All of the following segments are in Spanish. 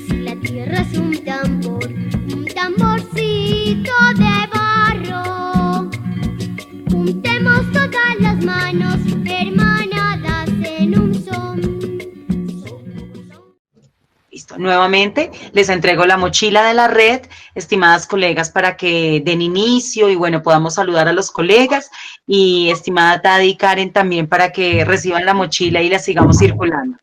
Si la tierra es un tamborcito de barro, juntemos todas las manos hermanadas en un son. Listo. Nuevamente les entrego la mochila de la red, estimadas colegas, para que den inicio y bueno, podamos saludar a los colegas y estimada Tadi y Karen también para que reciban la mochila y la sigamos circulando.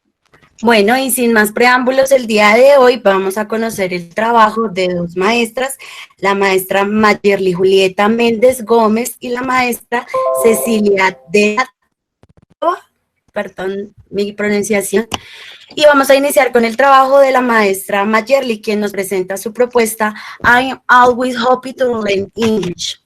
Bueno, y sin más preámbulos, el día de hoy vamos a conocer el trabajo de dos maestras, la maestra Mayerly Julieta Méndez Gómez y la maestra Cecilia de perdón mi pronunciación, y vamos a iniciar con el trabajo de la maestra Mayerly, quien nos presenta su propuesta I'm Always Happy to Learn English.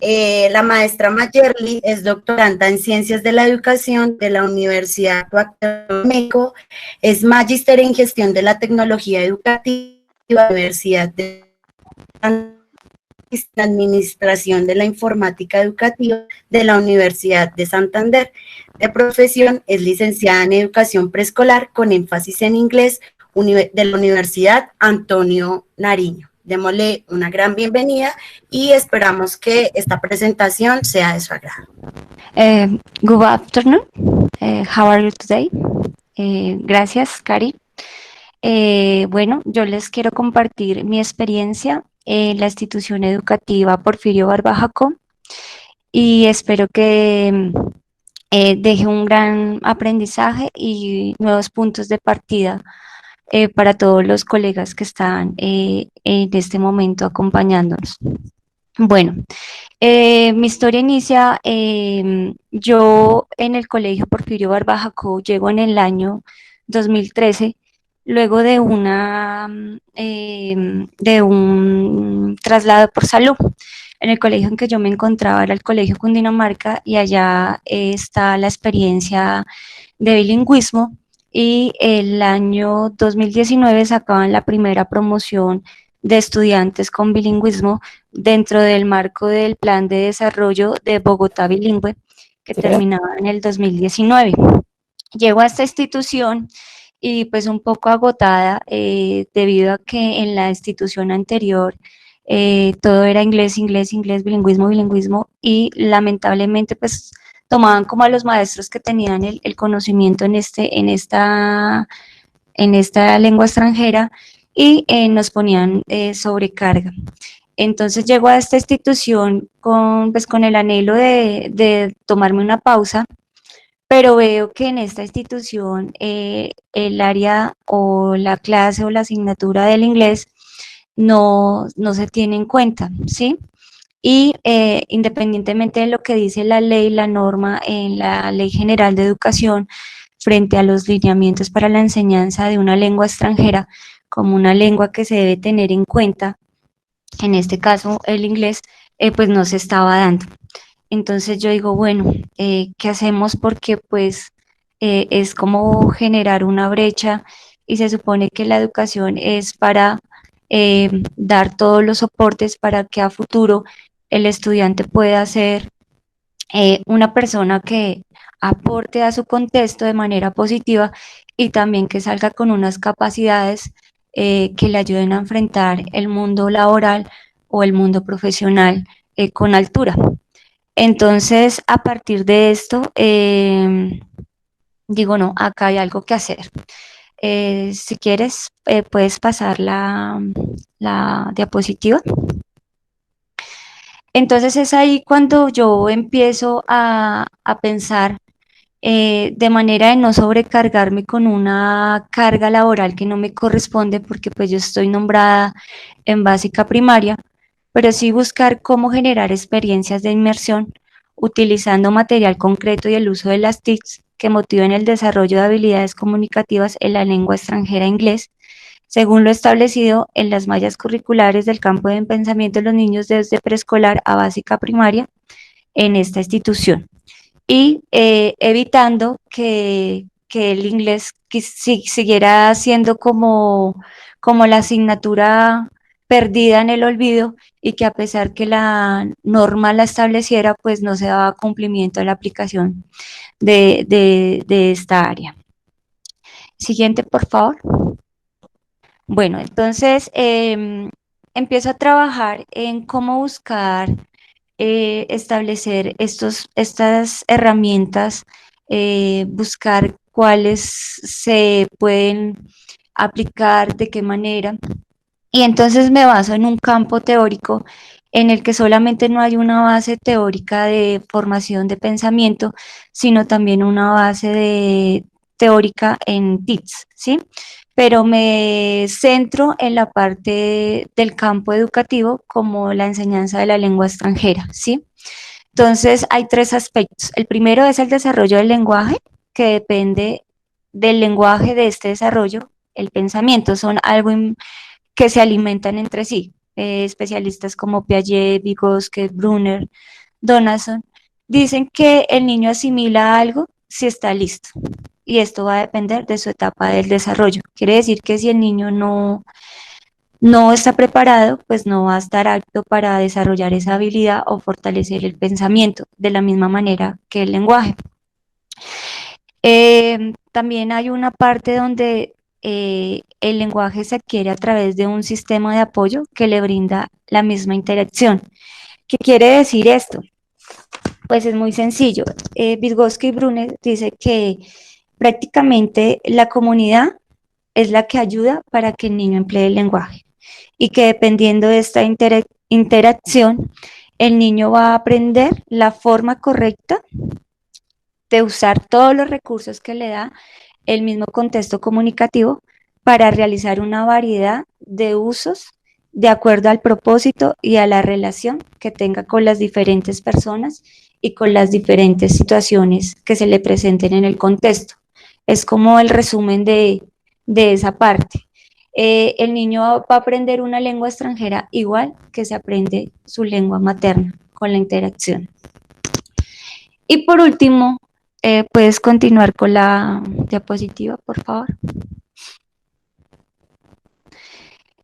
La maestra Mayerly es doctoranda en Ciencias de la Educación de la Universidad de México, es magíster en Gestión de la Tecnología Educativa de la Universidad de Administración de la Informática Educativa de la Universidad de Santander. De profesión es licenciada en Educación Preescolar con énfasis en inglés de la Universidad Antonio Nariño. Démosle una gran bienvenida y esperamos que esta presentación sea de su agrado. Good afternoon. How are you today? Gracias, Cari. Bueno, yo les quiero compartir mi experiencia en la institución educativa Porfirio Barba y espero que deje un gran aprendizaje y nuevos puntos de partida para todos los colegas que están en este momento acompañándonos. Bueno, mi historia inicia, yo en el colegio Porfirio Barba llego en el año 2013, luego de un traslado por salud. En el colegio en que yo me encontraba era el Colegio Cundinamarca y allá está la experiencia de bilingüismo y el año 2019 sacaban la primera promoción de estudiantes con bilingüismo dentro del marco del Plan de Desarrollo de Bogotá Bilingüe que terminaba en el 2019. Llego a esta institución y pues un poco agotada debido a que en la institución anterior todo era inglés, bilingüismo y lamentablemente pues tomaban como a los maestros que tenían el conocimiento en esta lengua extranjera y nos ponían sobrecarga. Entonces llego a esta institución con el anhelo de tomarme una pausa, pero veo que en esta institución el área o la clase o la asignatura del inglés no se tiene en cuenta, ¿sí? Y independientemente de lo que dice la ley, la norma en la Ley General de Educación, frente a los lineamientos para la enseñanza de una lengua extranjera como una lengua que se debe tener en cuenta, en este caso el inglés, pues no se estaba dando. Entonces yo digo, bueno, ¿qué hacemos? Porque pues es como generar una brecha y se supone que la educación es para dar todos los soportes para que a futuro el estudiante pueda ser una persona que aporte a su contexto de manera positiva y también que salga con unas capacidades que le ayuden a enfrentar el mundo laboral o el mundo profesional con altura. Entonces, a partir de esto, digo, no, acá hay algo que hacer. Si quieres, puedes pasar la diapositiva. Entonces es ahí cuando yo empiezo a pensar de manera de no sobrecargarme con una carga laboral que no me corresponde porque pues yo estoy nombrada en básica primaria, pero sí buscar cómo generar experiencias de inmersión utilizando material concreto y el uso de las TICs que motiven el desarrollo de habilidades comunicativas en la lengua extranjera inglés, según lo establecido en las mallas curriculares del campo de pensamiento de los niños desde preescolar a básica primaria en esta institución. Y evitando que el inglés siguiera siendo como la asignatura perdida en el olvido y que a pesar que la norma la estableciera, pues no se daba cumplimiento a la aplicación de esta área. Siguiente, por favor. Bueno, entonces empiezo a trabajar en cómo buscar establecer estas herramientas, buscar cuáles se pueden aplicar, de qué manera. Y entonces me baso en un campo teórico en el que solamente no hay una base teórica de formación de pensamiento, sino también una base teórica en TICS, ¿sí? Pero me centro en la parte del campo educativo como la enseñanza de la lengua extranjera, ¿sí? Entonces hay tres aspectos. El primero es el desarrollo del lenguaje, que depende del lenguaje de este desarrollo, el pensamiento, son algo que se alimentan entre sí. Especialistas como Piaget, Vygotsky, Brunner, Donaldson, dicen que el niño asimila algo si está listo. Y esto va a depender de su etapa del desarrollo. Quiere decir que si el niño no está preparado, pues no va a estar apto para desarrollar esa habilidad o fortalecer el pensamiento de la misma manera que el lenguaje. También hay una parte donde el lenguaje se adquiere a través de un sistema de apoyo que le brinda la misma interacción. ¿Qué quiere decir esto? Pues es muy sencillo. Vygotsky y Brunner dice que prácticamente la comunidad es la que ayuda para que el niño emplee el lenguaje y que dependiendo de esta interacción, el niño va a aprender la forma correcta de usar todos los recursos que le da el mismo contexto comunicativo para realizar una variedad de usos de acuerdo al propósito y a la relación que tenga con las diferentes personas y con las diferentes situaciones que se le presenten en el contexto. Es como el resumen de esa parte. El niño va a aprender una lengua extranjera igual que se aprende su lengua materna con la interacción. Y por último, puedes continuar con la diapositiva, por favor.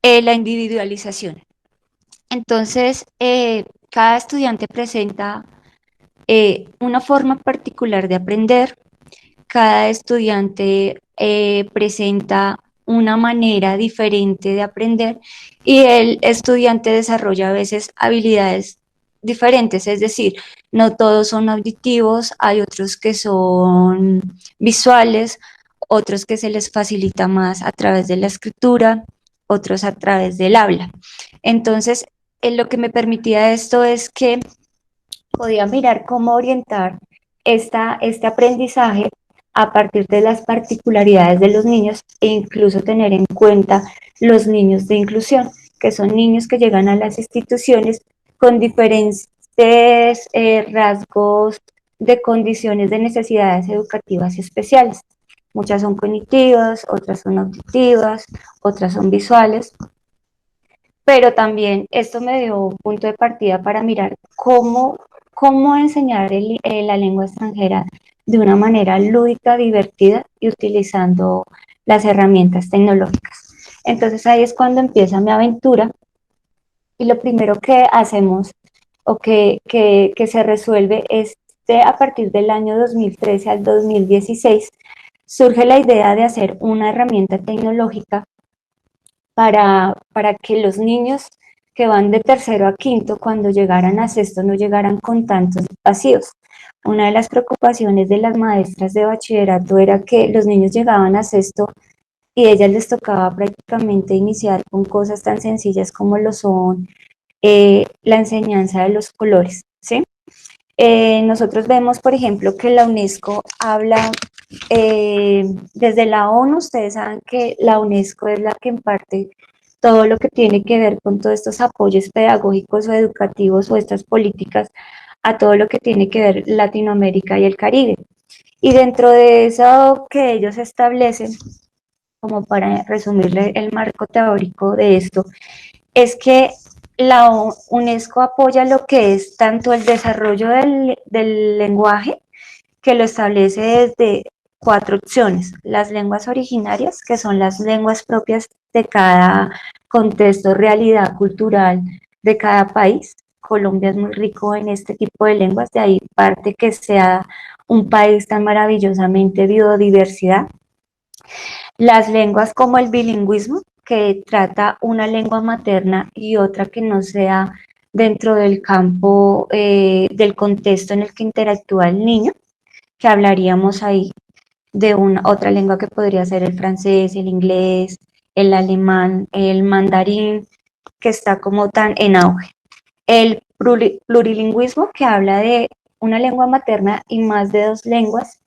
La individualización. Entonces, cada estudiante presenta una forma particular de aprender, cada estudiante presenta una manera diferente de aprender y el estudiante desarrolla a veces habilidades diferentes, es decir, no todos son auditivos, hay otros que son visuales, otros que se les facilita más a través de la escritura, otros a través del habla. Entonces, lo que me permitía esto es que podía mirar cómo orientar este aprendizaje a partir de las particularidades de los niños e incluso tener en cuenta los niños de inclusión, que son niños que llegan a las instituciones con diferentes rasgos de condiciones de necesidades educativas especiales. Muchas son cognitivas, otras son auditivas, otras son visuales, pero también esto me dio un punto de partida para mirar cómo enseñar la lengua extranjera de una manera lúdica, divertida y utilizando las herramientas tecnológicas. Entonces ahí es cuando empieza mi aventura y lo primero que hacemos o que se resuelve es que a partir del año 2013 al 2016 surge la idea de hacer una herramienta tecnológica para que los niños que van de tercero a quinto, cuando llegaran a sexto, no llegaran con tantos vacíos. Una de las preocupaciones de las maestras de bachillerato era que los niños llegaban a sexto y a ellas les tocaba prácticamente iniciar con cosas tan sencillas como lo son la enseñanza de los colores, ¿sí? Nosotros vemos, por ejemplo, que la UNESCO habla, desde la ONU, ustedes saben que la UNESCO es la que imparte todo lo que tiene que ver con todos estos apoyos pedagógicos o educativos o estas políticas a todo lo que tiene que ver Latinoamérica y el Caribe. Y dentro de eso que ellos establecen, como para resumirle el marco teórico de esto, es que la UNESCO apoya lo que es tanto el desarrollo del lenguaje, que lo establece desde 4 opciones: las lenguas originarias, que son las lenguas propias de cada contexto, realidad cultural de cada país. Colombia es muy rico en este tipo de lenguas, de ahí parte que sea un país tan maravillosamente biodiversidad. Las lenguas como el bilingüismo, que trata una lengua materna y otra que no sea dentro del campo del contexto en el que interactúa el niño, que hablaríamos ahí de una otra lengua que podría ser el francés, el inglés, el alemán, el mandarín, que está como tan en auge. El plurilingüismo, que habla de una lengua materna y más de 2 lenguas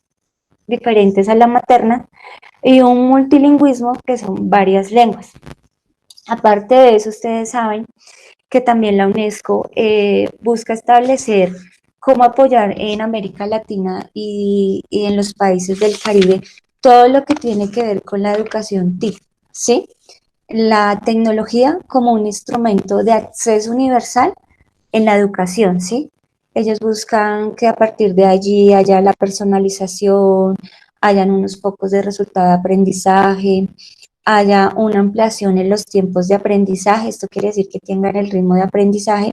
diferentes a la materna, y un multilingüismo, que son varias lenguas. Aparte de eso, ustedes saben que también la UNESCO busca establecer cómo apoyar en América Latina y en los países del Caribe todo lo que tiene que ver con la educación TIC, ¿sí? La tecnología como un instrumento de acceso universal en la educación, ¿sí? Ellos buscan que a partir de allí haya la personalización, hayan unos pocos de resultado de aprendizaje, haya una ampliación en los tiempos de aprendizaje, esto quiere decir que tengan el ritmo de aprendizaje,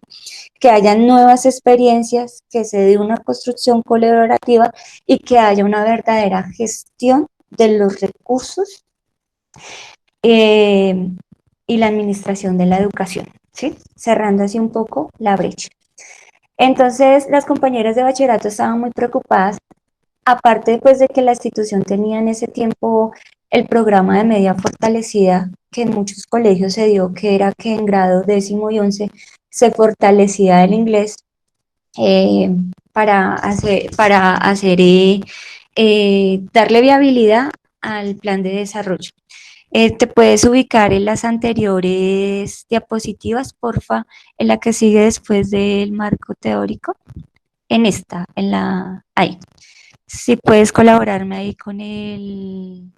que haya nuevas experiencias, que se dé una construcción colaborativa y que haya una verdadera gestión de los recursos y la administración de la educación, ¿sí? Cerrando así un poco la brecha. Entonces, las compañeras de bachillerato estaban muy preocupadas, aparte pues de que la institución tenía en ese tiempo el programa de media fortalecida, que en muchos colegios se dio, que era que en grado 10º y 11 se fortalecía el inglés darle viabilidad al plan de desarrollo. Te puedes ubicar en las anteriores diapositivas, porfa, en la que sigue después del marco teórico, ahí. Si puedes colaborarme ahí con el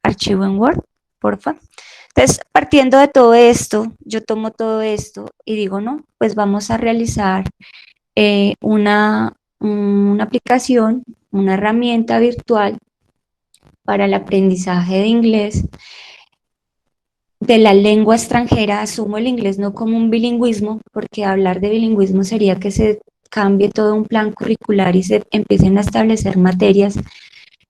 archivo en Word, porfa. Entonces, partiendo de todo esto, yo tomo todo esto y digo, no, pues vamos a realizar una aplicación, una herramienta virtual para el aprendizaje de inglés de la lengua extranjera. Asumo el inglés no como un bilingüismo, porque hablar de bilingüismo sería que se cambie todo un plan curricular y se empiecen a establecer materias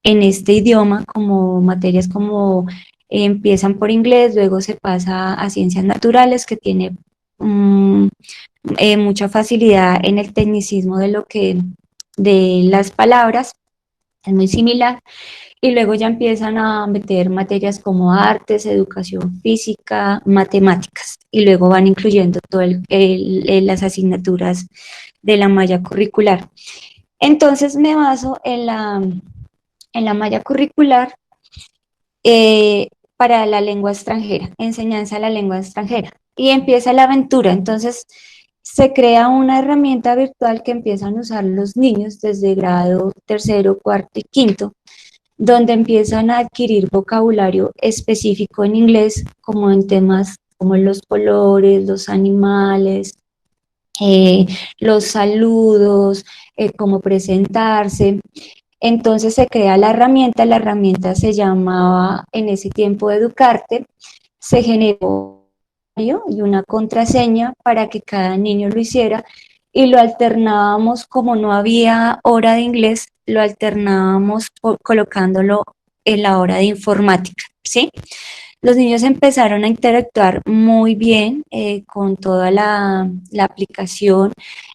en este idioma, como materias como empiezan por inglés, luego se pasa a ciencias naturales, que tiene mucha facilidad en el tecnicismo de las palabras, es muy similar, y luego ya empiezan a meter materias como artes, educación física, matemáticas, y luego van incluyendo todas las asignaturas de la malla curricular. Entonces me baso en la malla curricular para la lengua extranjera, enseñanza de la lengua extranjera, y empieza la aventura. Entonces se crea una herramienta virtual que empiezan a usar los niños desde grado 3º, 4º y 5º, donde empiezan a adquirir vocabulario específico en inglés, como en temas como los colores, los animales, los saludos, cómo presentarse. Entonces se crea la herramienta se llamaba en ese tiempo Educarte, se generó y una contraseña para que cada niño lo hiciera, y lo alternábamos, como no había hora de inglés, lo alternábamos colocándolo en la hora de informática, ¿sí? Los niños empezaron a interactuar muy bien con toda la aplicación,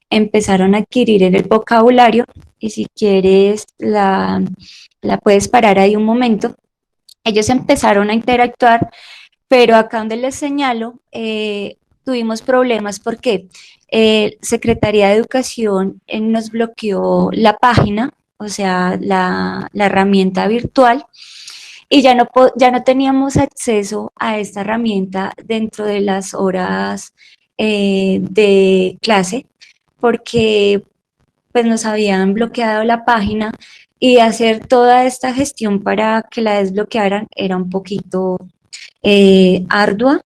empezaron a adquirir el vocabulario, y si quieres la puedes parar ahí un momento. Ellos empezaron a interactuar, pero acá donde les señalo, tuvimos problemas porque Secretaría de Educación nos bloqueó la página, o sea, la herramienta virtual, y ya no teníamos acceso a esta herramienta dentro de las horas de clase, porque pues nos habían bloqueado la página, y hacer toda esta gestión para que la desbloquearan era un poquito ardua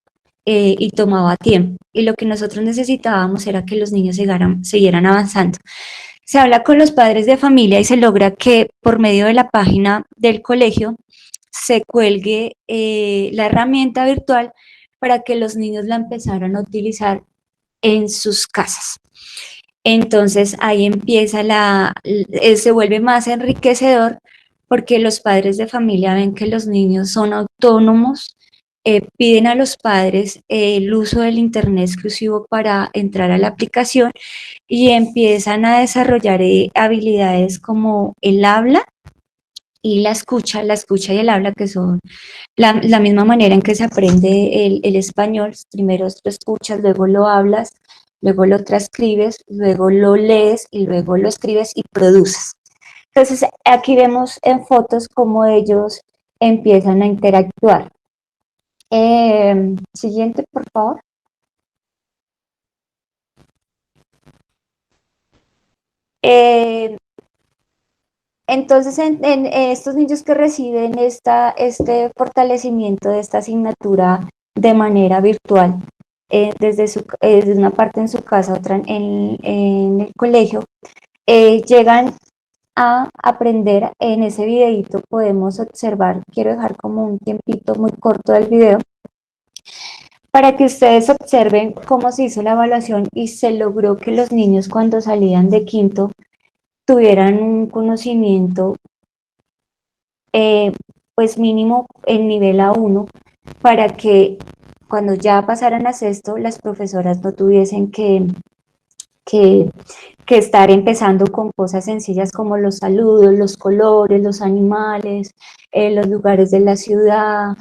y tomaba tiempo. Y lo que nosotros necesitábamos era que los niños siguieran avanzando. Se habla con los padres de familia y se logra que por medio de la página del colegio se cuelgue la herramienta virtual para que los niños la empezaran a utilizar en sus casas. Entonces ahí empieza se vuelve más enriquecedor porque los padres de familia ven que los niños son autónomos, piden a los padres el uso del internet exclusivo para entrar a la aplicación y empiezan a desarrollar habilidades como el habla y la escucha y el habla, que son la misma manera en que se aprende el español. Primero lo escuchas, luego lo hablas, luego lo transcribes, luego lo lees y luego lo escribes y produces. Entonces, aquí vemos en fotos cómo ellos empiezan a interactuar. Siguiente, por favor. Entonces, en estos niños que reciben este fortalecimiento de esta asignatura de manera virtual, desde una parte en su casa, otra en el colegio, llegan a aprender. En ese videito podemos observar, quiero dejar como un tiempito muy corto del video, para que ustedes observen cómo se hizo la evaluación y se logró que los niños cuando salían de quinto tuvieran un conocimiento pues mínimo en nivel A1, para que cuando ya pasaran a sexto las profesoras no tuviesen que estar empezando con cosas sencillas como los saludos, los colores, los animales, los lugares de la ciudad,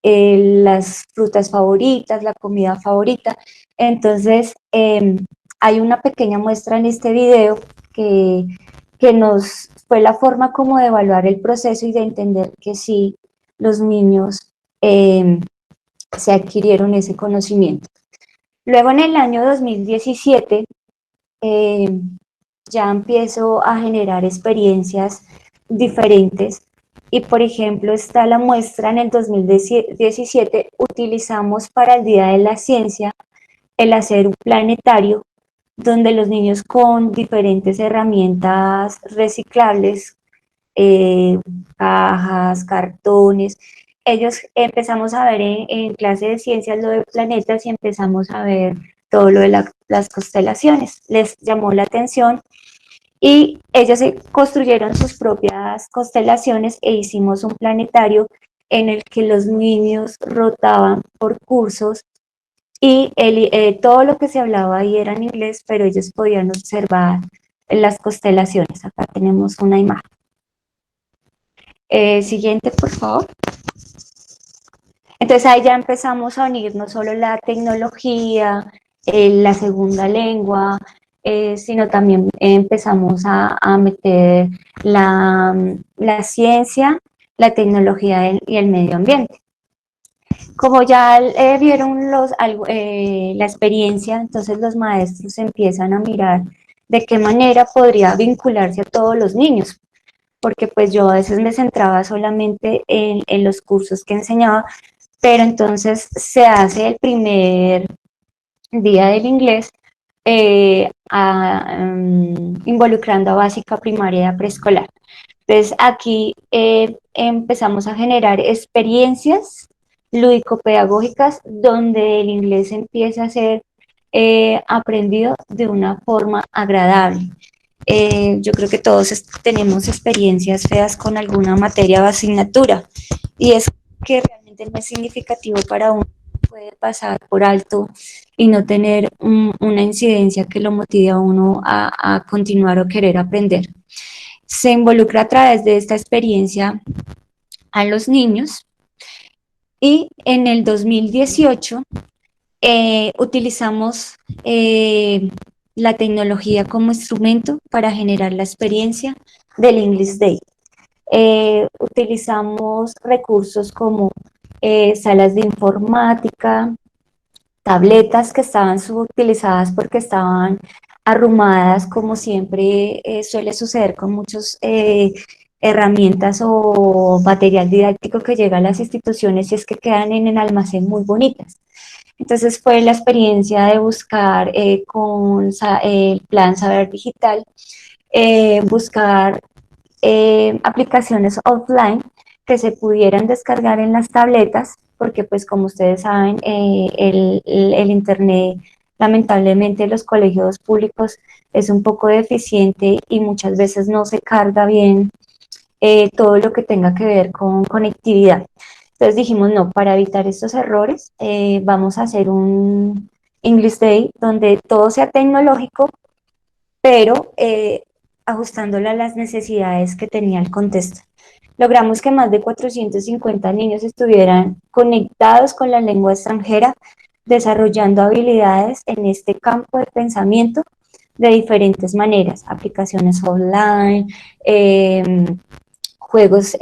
las frutas favoritas, la comida favorita. Entonces, hay una pequeña muestra en este video que nos fue la forma como de evaluar el proceso y de entender que sí, los niños se adquirieron ese conocimiento. Luego en el año 2017 ya empiezo a generar experiencias diferentes y por ejemplo está la muestra en el 2017, utilizamos para el Día de la Ciencia el hacer un planetario donde los niños con diferentes herramientas reciclables, cajas, cartones, ellos empezamos a ver en clase de ciencias lo de planetas y empezamos a ver todo lo de las constelaciones. Les llamó la atención y ellos construyeron sus propias constelaciones e hicimos un planetario en el que los niños rotaban por cursos y todo lo que se hablaba ahí era en inglés, pero ellos podían observar las constelaciones. Acá tenemos una imagen. Siguiente, por favor. Entonces ahí ya empezamos a unir no solo la tecnología, la segunda lengua, sino también empezamos a meter la ciencia, la tecnología y el medio ambiente. Como ya vieron la experiencia, entonces los maestros empiezan a mirar de qué manera podría vincularse a todos los niños, porque pues yo a veces me centraba solamente en los cursos que enseñaba, pero entonces se hace el primer día del inglés involucrando a básica, primaria y a preescolar. Entonces aquí empezamos a generar experiencias lúdico-pedagógicas donde el inglés empieza a ser aprendido de una forma agradable. Yo creo que todos tenemos experiencias feas con alguna materia o asignatura y es que realmente no es significativo para uno, puede pasar por alto y no tener una incidencia que lo motive a uno a continuar o querer aprender. Se involucra a través de esta experiencia a los niños y en el 2018 utilizamos la tecnología como instrumento para generar la experiencia del English Day. Utilizamos recursos como salas de informática, tabletas que estaban subutilizadas porque estaban arrumadas, como siempre suele suceder con muchas herramientas o material didáctico que llega a las instituciones y es que quedan en el almacén muy bonitas. Entonces fue la experiencia de buscar el plan Saber Digital, buscar aplicaciones offline que se pudieran descargar en las tabletas, porque pues como ustedes saben, el Internet, lamentablemente, los colegios públicos es un poco deficiente y muchas veces no se carga bien todo lo que tenga que ver con conectividad. Entonces dijimos, no, para evitar estos errores, vamos a hacer un English Day donde todo sea tecnológico, pero ajustándolo a las necesidades que tenía el contexto. Logramos que más de 450 niños estuvieran conectados con la lengua extranjera, desarrollando habilidades en este campo de pensamiento de diferentes maneras, aplicaciones online, juegos.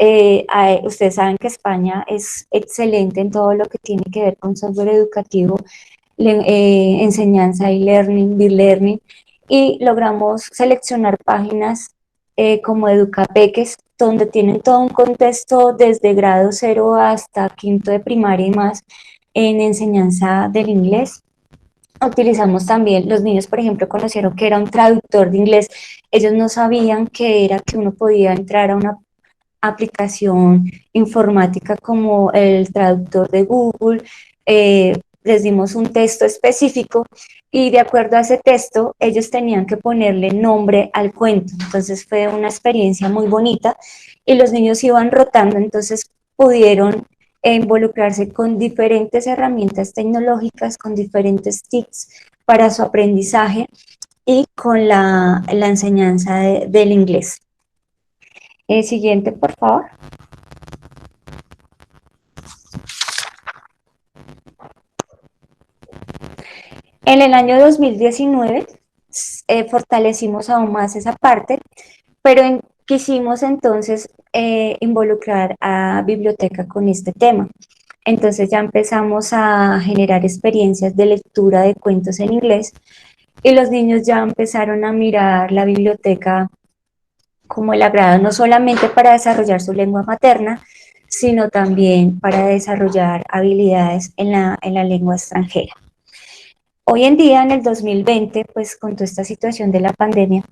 Ustedes saben que España es excelente en todo lo que tiene que ver con software educativo, enseñanza y learning, learning, y logramos seleccionar páginas como Educapeques, donde tienen todo un contexto desde grado 0 hasta quinto de primaria y más en enseñanza del inglés. Utilizamos también, los niños, por ejemplo, conocieron que era un traductor de inglés. Ellos no sabían que era que uno podía entrar a una aplicación informática como el traductor de Google. Les dimos un texto específico y de acuerdo a ese texto ellos tenían que ponerle nombre al cuento. Entonces fue una experiencia muy bonita y los niños iban rotando, entonces pudieron involucrarse con diferentes herramientas tecnológicas, con diferentes tips para su aprendizaje y con la enseñanza del inglés. Siguiente, por favor. En el año 2019 fortalecimos aún más esa parte, pero quisimos entonces involucrar a biblioteca con este tema. Entonces ya empezamos a generar experiencias de lectura de cuentos en inglés y los niños ya empezaron a mirar la biblioteca como el agrado, no solamente para desarrollar su lengua materna, sino también para desarrollar habilidades en la lengua extranjera. Hoy en día, en el 2020, pues con toda esta situación de la pandemia,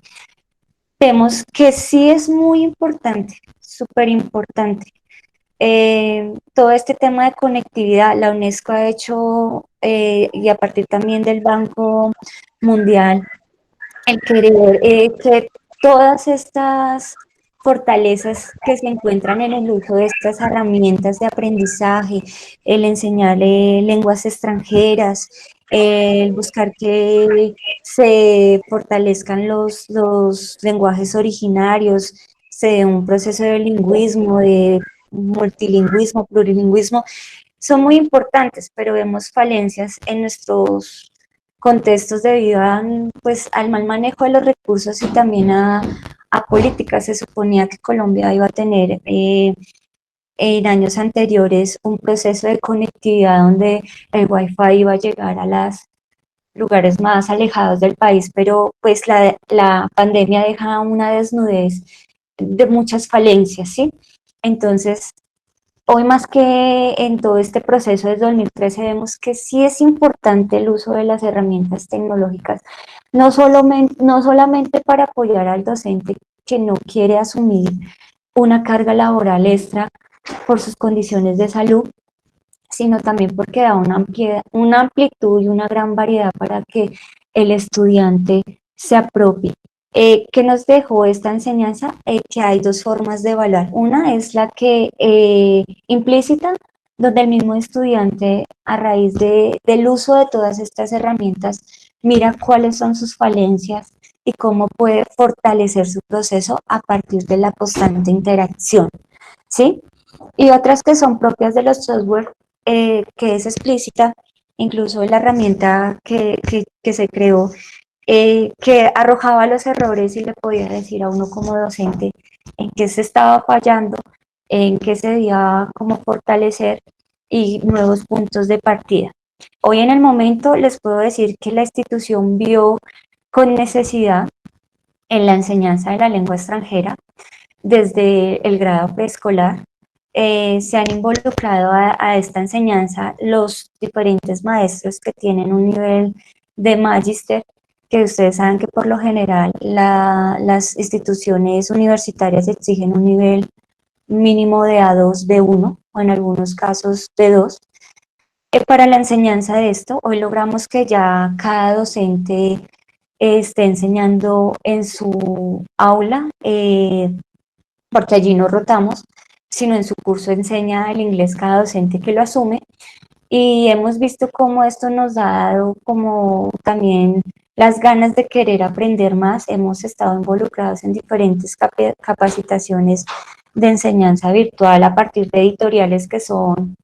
vemos que sí es muy importante, súper importante. Todo este tema de conectividad, la UNESCO ha hecho, y a partir también del Banco Mundial, el querer que todas estas fortalezas que se encuentran en el uso de estas herramientas de aprendizaje, el enseñarle lenguas extranjeras, el buscar que se fortalezcan los lenguajes originarios, se dé un proceso de lingüismo, de multilingüismo, plurilingüismo, son muy importantes, pero vemos falencias en nuestros contextos debido a, pues, al mal manejo de los recursos y también a políticas. Se suponía que Colombia iba a tener en años anteriores un proceso de conectividad donde el Wi-Fi iba a llegar a los lugares más alejados del país, pero pues la pandemia deja una desnudez de muchas falencias, ¿sí? Entonces, hoy más que en todo este proceso desde 2013 vemos que sí es importante el uso de las herramientas tecnológicas, no solamente para apoyar al docente que no quiere asumir una carga laboral extra por sus condiciones de salud, sino también porque da una amplitud y una gran variedad para que el estudiante se apropie. ¿Qué nos dejó esta enseñanza? Que hay dos formas de evaluar. Una es la que implícita, donde el mismo estudiante, a raíz del uso de todas estas herramientas, mira cuáles son sus falencias y cómo puede fortalecer su proceso a partir de la constante interacción, ¿sí? Y otras que son propias de los software, que es explícita, incluso la herramienta que se creó, que arrojaba los errores y le podía decir a uno como docente en qué se estaba fallando, en qué se debía como fortalecer y nuevos puntos de partida. Hoy en el momento les puedo decir que la institución vio con necesidad en la enseñanza de la lengua extranjera desde el grado preescolar, se han involucrado a esta enseñanza los diferentes maestros que tienen un nivel de magíster, que ustedes saben que por lo general las instituciones universitarias exigen un nivel mínimo de A2, B1, o en algunos casos B2. Para la enseñanza de esto, hoy logramos que ya cada docente esté enseñando en su aula, porque allí no rotamos, sino en su curso enseña el inglés cada docente que lo asume, y hemos visto cómo esto nos ha dado como también las ganas de querer aprender más. Hemos estado involucrados en diferentes capacitaciones de enseñanza virtual a partir de editoriales que son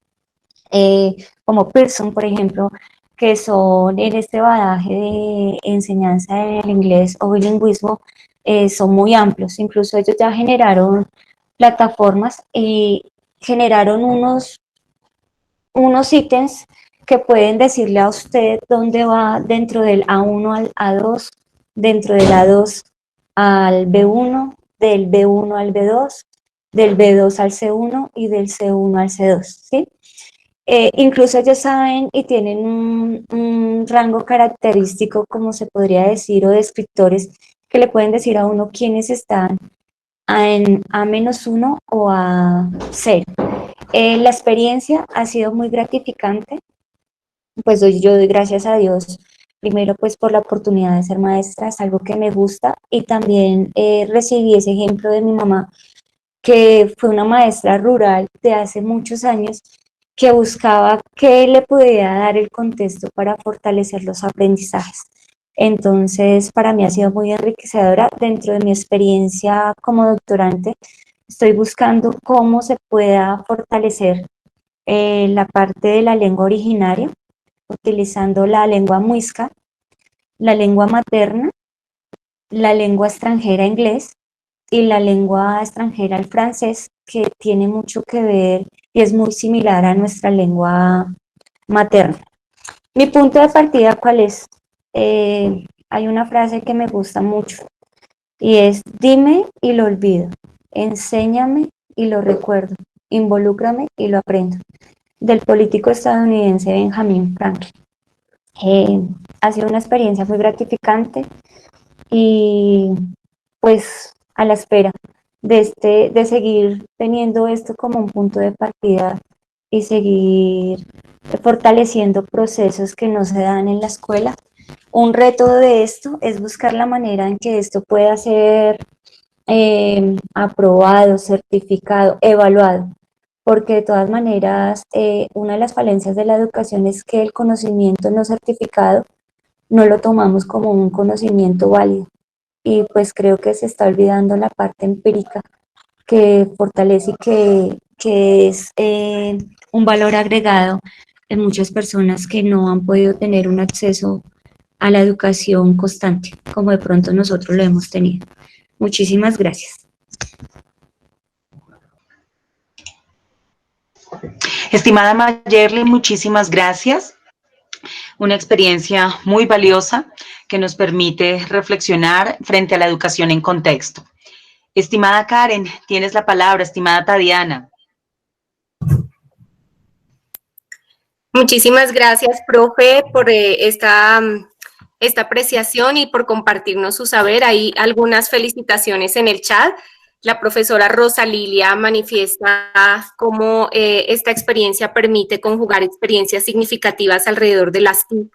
como Pearson, por ejemplo, que son en este badaje de enseñanza en inglés o bilingüismo, son muy amplios. Incluso ellos ya generaron plataformas y generaron unos ítems que pueden decirle a usted dónde va dentro del A1 al A2, dentro del A2 al B1, del B1 al B2, del B2 al C1 y del C1 al C2, ¿sí? Incluso ellos saben y tienen un rango característico, como se podría decir, o de escritores que le pueden decir a uno quiénes están en A-1 o a 0. La experiencia ha sido muy gratificante, pues yo doy gracias a Dios, primero pues por la oportunidad de ser maestra, es algo que me gusta, y también recibí ese ejemplo de mi mamá, que fue una maestra rural de hace muchos años, que buscaba que le pudiera dar el contexto para fortalecer los aprendizajes. Entonces, para mí ha sido muy enriquecedora. Dentro de mi experiencia como doctorante, estoy buscando cómo se pueda fortalecer la parte de la lengua originaria, utilizando la lengua muisca, la lengua materna, la lengua extranjera inglés y la lengua extranjera el francés, que tiene mucho que ver y es muy similar a nuestra lengua materna. Mi punto de partida, ¿cuál es? Hay una frase que me gusta mucho y es: dime y lo olvido, enséñame y lo recuerdo, involúcrame y lo aprendo, del político estadounidense Benjamin Franklin. Ha sido una experiencia muy gratificante y pues a la espera de seguir teniendo esto como un punto de partida y seguir fortaleciendo procesos que no se dan en la escuela. Un reto de esto es buscar la manera en que esto pueda ser aprobado, certificado, evaluado, porque de todas maneras una de las falencias de la educación es que el conocimiento no certificado no lo tomamos como un conocimiento válido, y pues creo que se está olvidando la parte empírica que fortalece y que es un valor agregado en muchas personas que no han podido tener un acceso a la educación constante, como de pronto nosotros lo hemos tenido. Muchísimas gracias. Estimada Mayerly, muchísimas gracias. Una experiencia muy valiosa que nos permite reflexionar frente a la educación en contexto. Estimada Karen, tienes la palabra. Estimada Tatiana. Muchísimas gracias, profe, por esta apreciación y por compartirnos su saber. Hay algunas felicitaciones en el chat. La profesora Rosa Lilia manifiesta cómo esta experiencia permite conjugar experiencias significativas alrededor de las TIC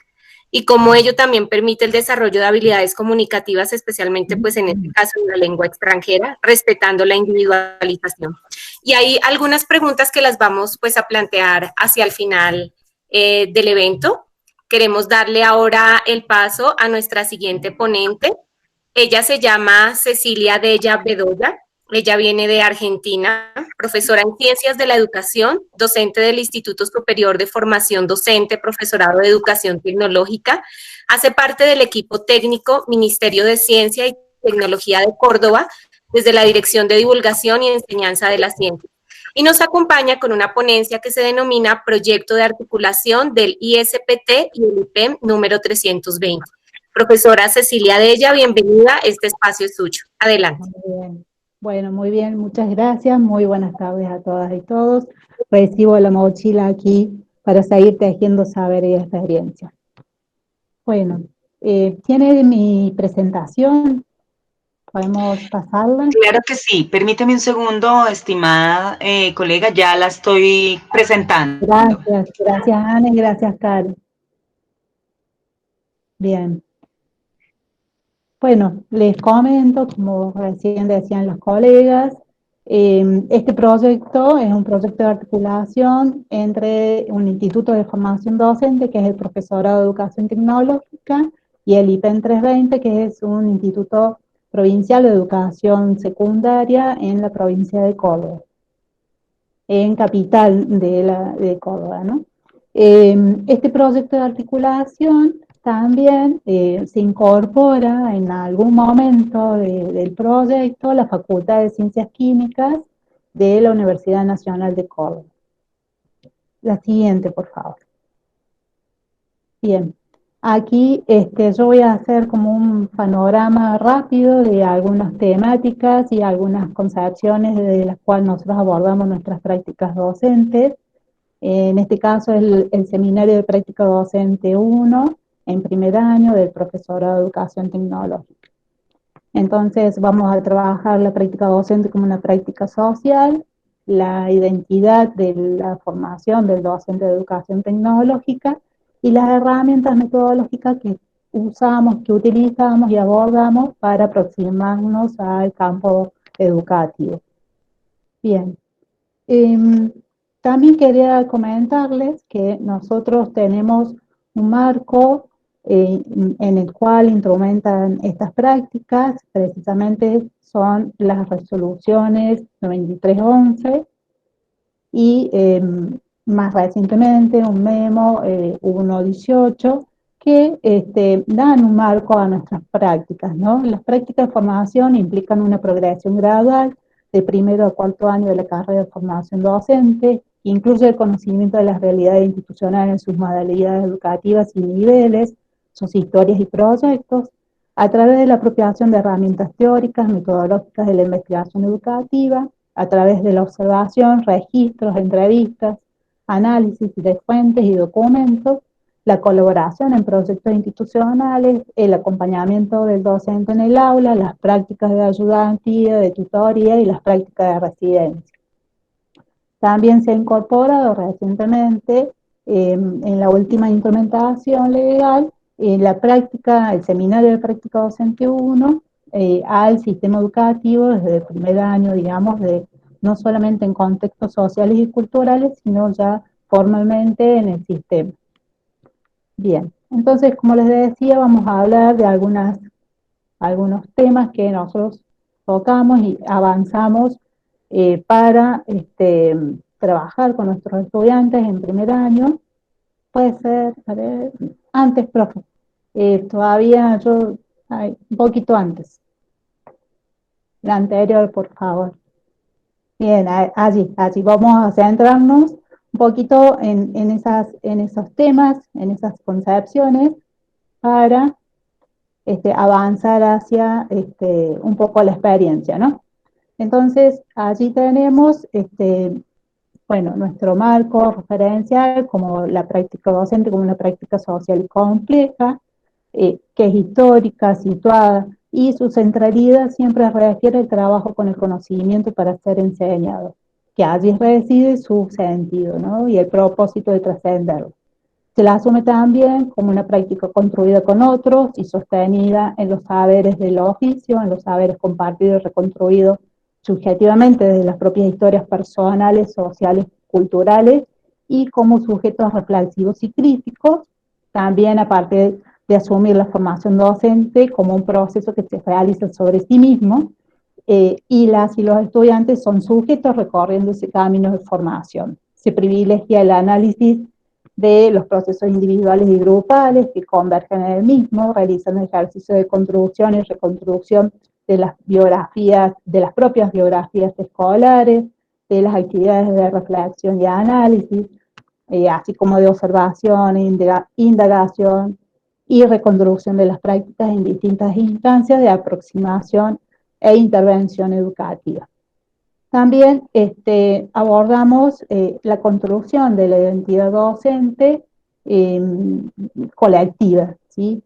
y cómo ello también permite el desarrollo de habilidades comunicativas, especialmente pues en este caso en la lengua extranjera, respetando la individualización. Y hay algunas preguntas que las vamos pues a plantear hacia el final del evento. Queremos darle ahora el paso a nuestra siguiente ponente. Ella se llama Cecilia Della Bedoya. Ella viene de Argentina, profesora en Ciencias de la Educación, docente del Instituto Superior de Formación Docente, profesorado de Educación Tecnológica. Hace parte del equipo técnico Ministerio de Ciencia y Tecnología de Córdoba, desde la Dirección de Divulgación y Enseñanza de la Ciencia. Y nos acompaña con una ponencia que se denomina Proyecto de Articulación del ISPT y el IPEM número 320. Profesora Cecilia Della, bienvenida, este espacio es suyo. Adelante. Muy bien. Bueno, muy bien, muchas gracias. Muy buenas tardes a todas y todos. Recibo la mochila aquí para seguir tejiendo saber y experiencia. Bueno, ¿tiene mi presentación? ¿Podemos pasarla? Claro que sí. Permíteme un segundo, estimada colega, ya la estoy presentando. Gracias, gracias Ana y gracias Karen. Bien. Bueno, les comento, como recién decían los colegas, este proyecto es un proyecto de articulación entre un instituto de formación docente, que es el Profesorado de Educación Tecnológica, y el IPEN 320, que es un instituto provincial de educación secundaria en la provincia de Córdoba, en capital de Córdoba, ¿no? Este proyecto de articulación también se incorpora en algún momento del proyecto la Facultad de Ciencias Químicas de la Universidad Nacional de Córdoba. La siguiente, por favor. Bien, aquí yo voy a hacer como un panorama rápido de algunas temáticas y algunas concepciones de las cuales nosotros abordamos nuestras prácticas docentes. En este caso es el Seminario de Práctica Docente 1, en primer año, del Profesorado de Educación Tecnológica. Entonces vamos a trabajar la práctica docente como una práctica social, la identidad de la formación del docente de educación tecnológica y las herramientas metodológicas que usamos, que utilizamos y abordamos para aproximarnos al campo educativo. Bien. También quería comentarles que nosotros tenemos un marco en el cual instrumentan estas prácticas, precisamente son las resoluciones 9311 y más recientemente un memo 118 que dan un marco a nuestras prácticas, ¿no? Las prácticas de formación implican una progresión gradual de primero a cuarto año de la carrera de formación docente, incluye el conocimiento de las realidades institucionales en sus modalidades educativas y niveles, sus historias y proyectos, a través de la apropiación de herramientas teóricas, metodológicas de la investigación educativa, a través de la observación, registros, entrevistas, análisis de fuentes y documentos, la colaboración en proyectos institucionales, el acompañamiento del docente en el aula, las prácticas de ayudantía, de tutoría y las prácticas de residencia. También se ha incorporado recientemente, en la última implementación legal, la práctica, el Seminario de Práctica Docente 1, al sistema educativo desde el primer año, digamos, no solamente en contextos sociales y culturales, sino ya formalmente en el sistema. Bien, entonces, como les decía, vamos a hablar de algunos temas que nosotros tocamos y avanzamos para trabajar con nuestros estudiantes en primer año. Puede ser, a ver, antes, profe, todavía un poquito antes. La anterior, por favor. Bien, allí vamos a centrarnos un poquito en esos temas, en esas concepciones, para avanzar hacia un poco la experiencia, ¿no? Entonces, allí tenemos, bueno, nuestro marco referencial como la práctica docente, como una práctica social compleja, que es histórica, situada, y su centralidad siempre refiere al trabajo con el conocimiento para ser enseñado, que allí reside su sentido, ¿no? Y el propósito de trascenderlo. Se la asume también como una práctica construida con otros y sostenida en los saberes del oficio, en los saberes compartidos y reconstruidos subjetivamente desde las propias historias personales, sociales, culturales, y como sujetos reflexivos y críticos, también aparte de asumir la formación docente como un proceso que se realiza sobre sí mismo, y las y los estudiantes son sujetos recorriendo ese camino de formación. Se privilegia el análisis de los procesos individuales y grupales que convergen en el mismo, realizan ejercicios de construcción y reconstrucción de las biografías, de las propias biografías escolares, de las actividades de reflexión y análisis, así como de observación, indagación y reconstrucción de las prácticas en distintas instancias de aproximación e intervención educativa. También abordamos la construcción de la identidad docente colectiva, ¿sí?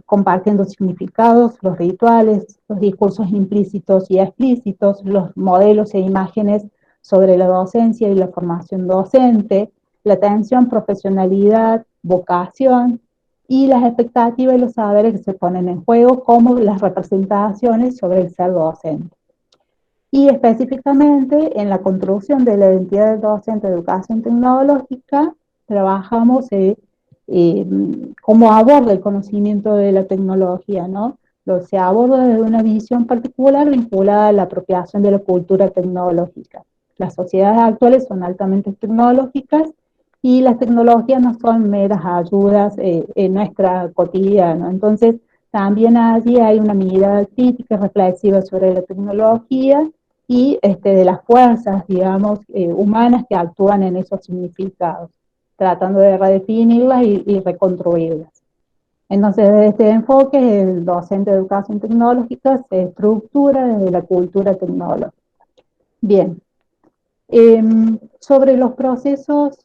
Compartiendo significados, los rituales, los discursos implícitos y explícitos, los modelos e imágenes sobre la docencia y la formación docente, la atención, profesionalidad, vocación y las expectativas y los saberes que se ponen en juego, como las representaciones sobre el ser docente. Y específicamente en la construcción de la identidad del docente de educación tecnológica, trabajamos cómo aborda el conocimiento de la tecnología, ¿no? Se aborda desde una visión particular vinculada a la apropiación de la cultura tecnológica. Las sociedades actuales son altamente tecnológicas y las tecnologías no son meras ayudas en nuestra cotidiana. Entonces, también allí hay una mirada crítica y reflexiva sobre la tecnología y de las fuerzas, digamos, humanas que actúan en esos significados, tratando de redefinirlas y reconstruirlas. Entonces, desde este enfoque, el docente de educación tecnológica se estructura desde la cultura tecnológica. Bien, sobre los procesos,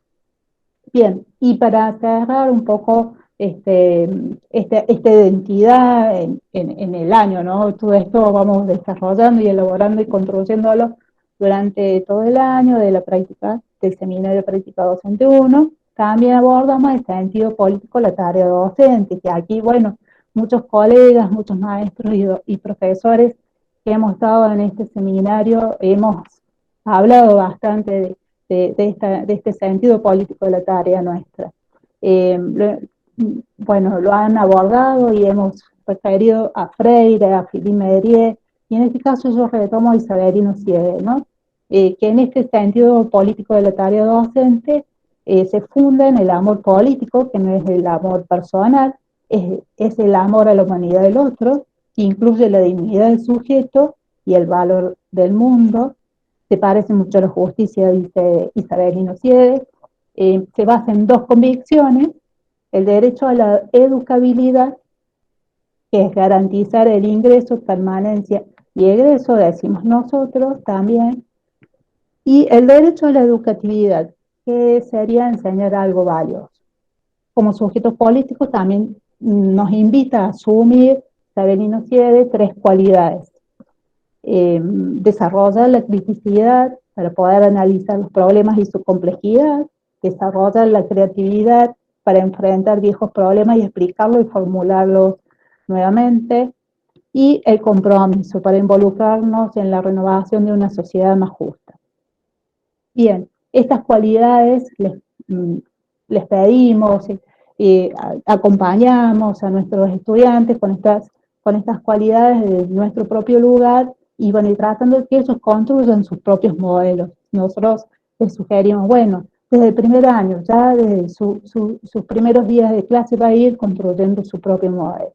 bien, y para cerrar un poco esta identidad en el año, ¿no? Todo esto vamos desarrollando y elaborando y construyéndolo durante todo el año de la práctica, del seminario de práctica docente 1. También abordamos el sentido político de la tarea docente, que aquí, bueno, muchos colegas, muchos maestros y profesores que hemos estado en este seminario, hemos hablado bastante de este sentido político de la tarea nuestra. Bueno, lo han abordado y hemos referido a Freire, a Philippe Mériès, y en este caso yo retomo a Isabelino Siede, ¿no? Que en este sentido político de la tarea docente se funda en el amor político, que no es el amor personal, es el amor a la humanidad del otro, que incluye la dignidad del sujeto y el valor del mundo. Se parece mucho a la justicia, dice Isabelino Siede. Se basa en dos convicciones: el derecho a la educabilidad, que es garantizar el ingreso, permanencia y egreso, decimos nosotros también, y el derecho a la educatividad, que sería enseñar algo valioso. Como sujetos políticos también nos invita a asumir, Isabelino Siede, tres cualidades. Desarrolla la criticidad para poder analizar los problemas y su complejidad, desarrolla la creatividad para enfrentar viejos problemas y explicarlos y formularlos nuevamente, y el compromiso para involucrarnos en la renovación de una sociedad más justa. Bien, estas cualidades les pedimos, acompañamos a nuestros estudiantes con estas cualidades de nuestro propio lugar, y van a tratando de que ellos construyan sus propios modelos. Nosotros les sugerimos, bueno, desde el primer año, ya desde sus primeros días de clase, va a ir construyendo su propio modelo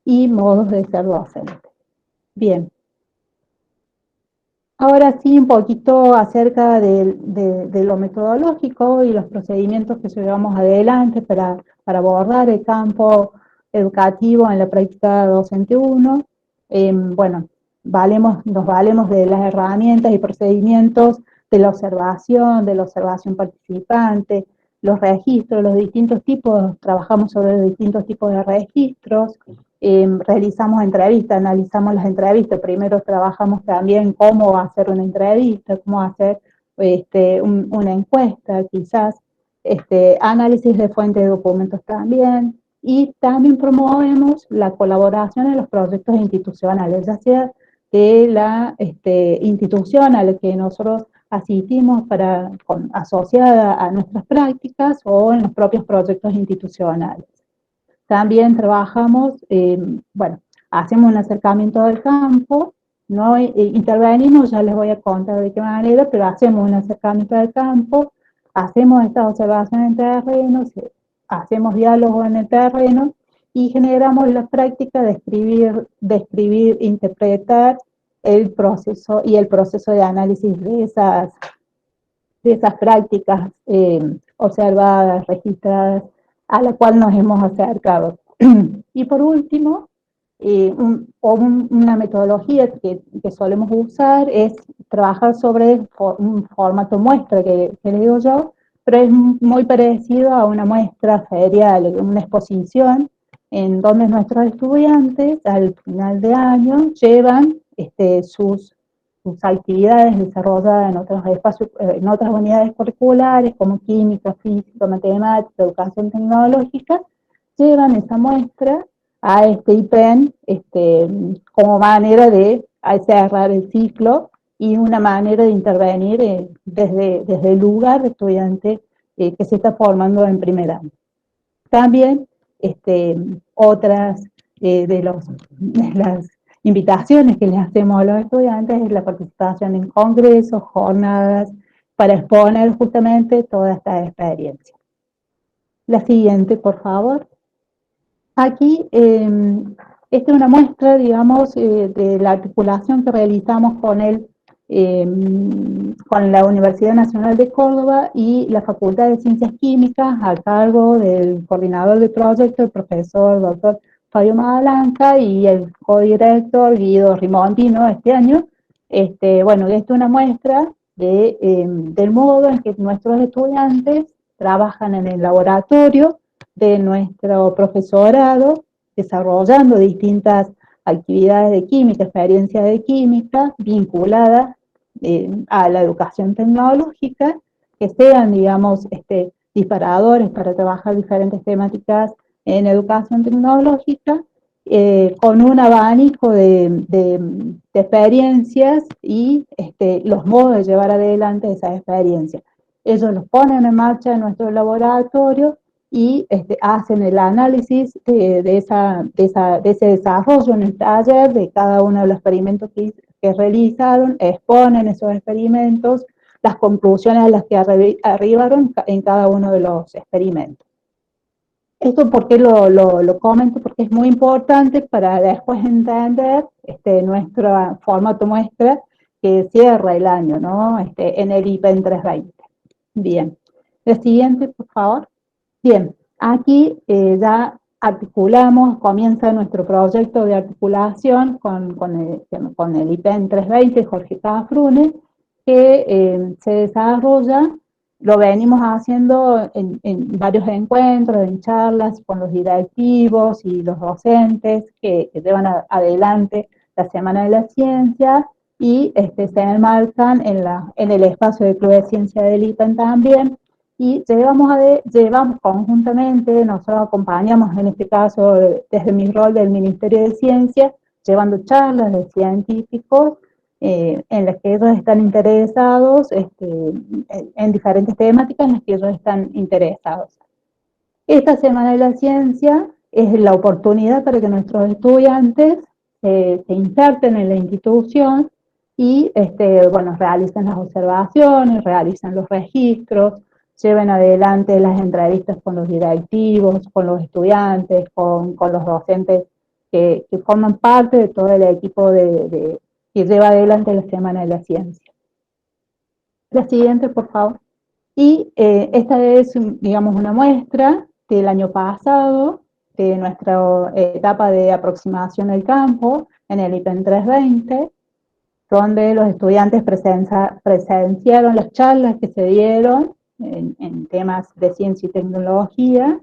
y modos de ser docente. Bien. Ahora sí, un poquito acerca de lo metodológico y los procedimientos que llevamos adelante para abordar el campo educativo en la práctica docente 1. Bueno, nos valemos de las herramientas y procedimientos de la observación participante, los registros, los distintos tipos, trabajamos sobre los distintos tipos de registros, realizamos entrevistas, analizamos las entrevistas, primero trabajamos también cómo hacer una entrevista, cómo hacer una encuesta, quizás, análisis de fuentes de documentos también, y también promovemos la colaboración en los proyectos institucionales, ya sea de la institución a la que nosotros asistimos asociada a nuestras prácticas, o en los propios proyectos institucionales. También trabajamos, bueno, hacemos un acercamiento del campo, no intervenimos, ya les voy a contar de qué manera, pero hacemos un acercamiento del campo, hacemos estas observaciones en terreno, hacemos diálogos en el terreno, y generamos la práctica de escribir, interpretar el proceso de análisis de esas prácticas observadas, registradas, a la cual nos hemos acercado. Y por último, Una metodología que solemos usar es trabajar sobre un formato muestra, que le digo yo, pero es muy parecido a una muestra ferial, una exposición, en donde nuestros estudiantes al final de año llevan sus actividades desarrolladas en otros espacios, en otras unidades curriculares como química, física, matemática, educación tecnológica, llevan esa muestra a este IPEN como manera de cerrar el ciclo y una manera de intervenir desde el lugar de estudiante que se está formando en primer año. También otras de las invitaciones que les hacemos a los estudiantes es la participación en congresos, jornadas, para exponer justamente toda esta experiencia. La siguiente, por favor. Aquí, esta es una muestra, digamos, de la articulación que realizamos con la Universidad Nacional de Córdoba y la Facultad de Ciencias Químicas a cargo del coordinador del proyecto, el profesor doctor Fabio Magalanca, y el codirector Guido Rimondino este año. Bueno, esta es una muestra del modo en que nuestros estudiantes trabajan en el laboratorio de nuestro profesorado, desarrollando distintas actividades de química, experiencias de química vinculadas a la educación tecnológica, que sean, digamos, disparadores para trabajar diferentes temáticas en educación tecnológica, con un abanico de experiencias y los modos de llevar adelante esas experiencias. Ellos los ponen en marcha en nuestro laboratorio y hacen el análisis de ese desarrollo en el taller, de cada uno de los experimentos que realizaron, exponen esos experimentos, las conclusiones a las que arribaron en cada uno de los experimentos. Esto porque lo comento, porque es muy importante para después entender nuestro formato muestra que cierra el año, ¿no? En el IPEN 320. Bien. La siguiente, por favor. Bien, aquí ya articulamos, comienza nuestro proyecto de articulación con el IPEN 320, Jorge Cafrune, que se desarrolla, lo venimos haciendo en varios encuentros, en charlas con los directivos y los docentes que llevan adelante la Semana de la Ciencia, y se enmarcan en el espacio de Club de Ciencia del IPEN también, y llevamos conjuntamente, nosotros acompañamos en este caso desde mi rol del Ministerio de Ciencia, llevando charlas de científicos en las que ellos están interesados, en diferentes temáticas en las que ellos están interesados. Esta Semana de la Ciencia es la oportunidad para que nuestros estudiantes se inserten en la institución y bueno, realicen las observaciones, realicen los registros, lleven adelante las entrevistas con los directivos, con los estudiantes, con los docentes que forman parte de todo el equipo que lleva adelante la Semana de la Ciencia. La siguiente, por favor. Y esta es, digamos, una muestra del año pasado, de nuestra etapa de aproximación al campo, en el IPEN 320, donde los estudiantes presenciaron las charlas que se dieron en temas de ciencia y tecnología.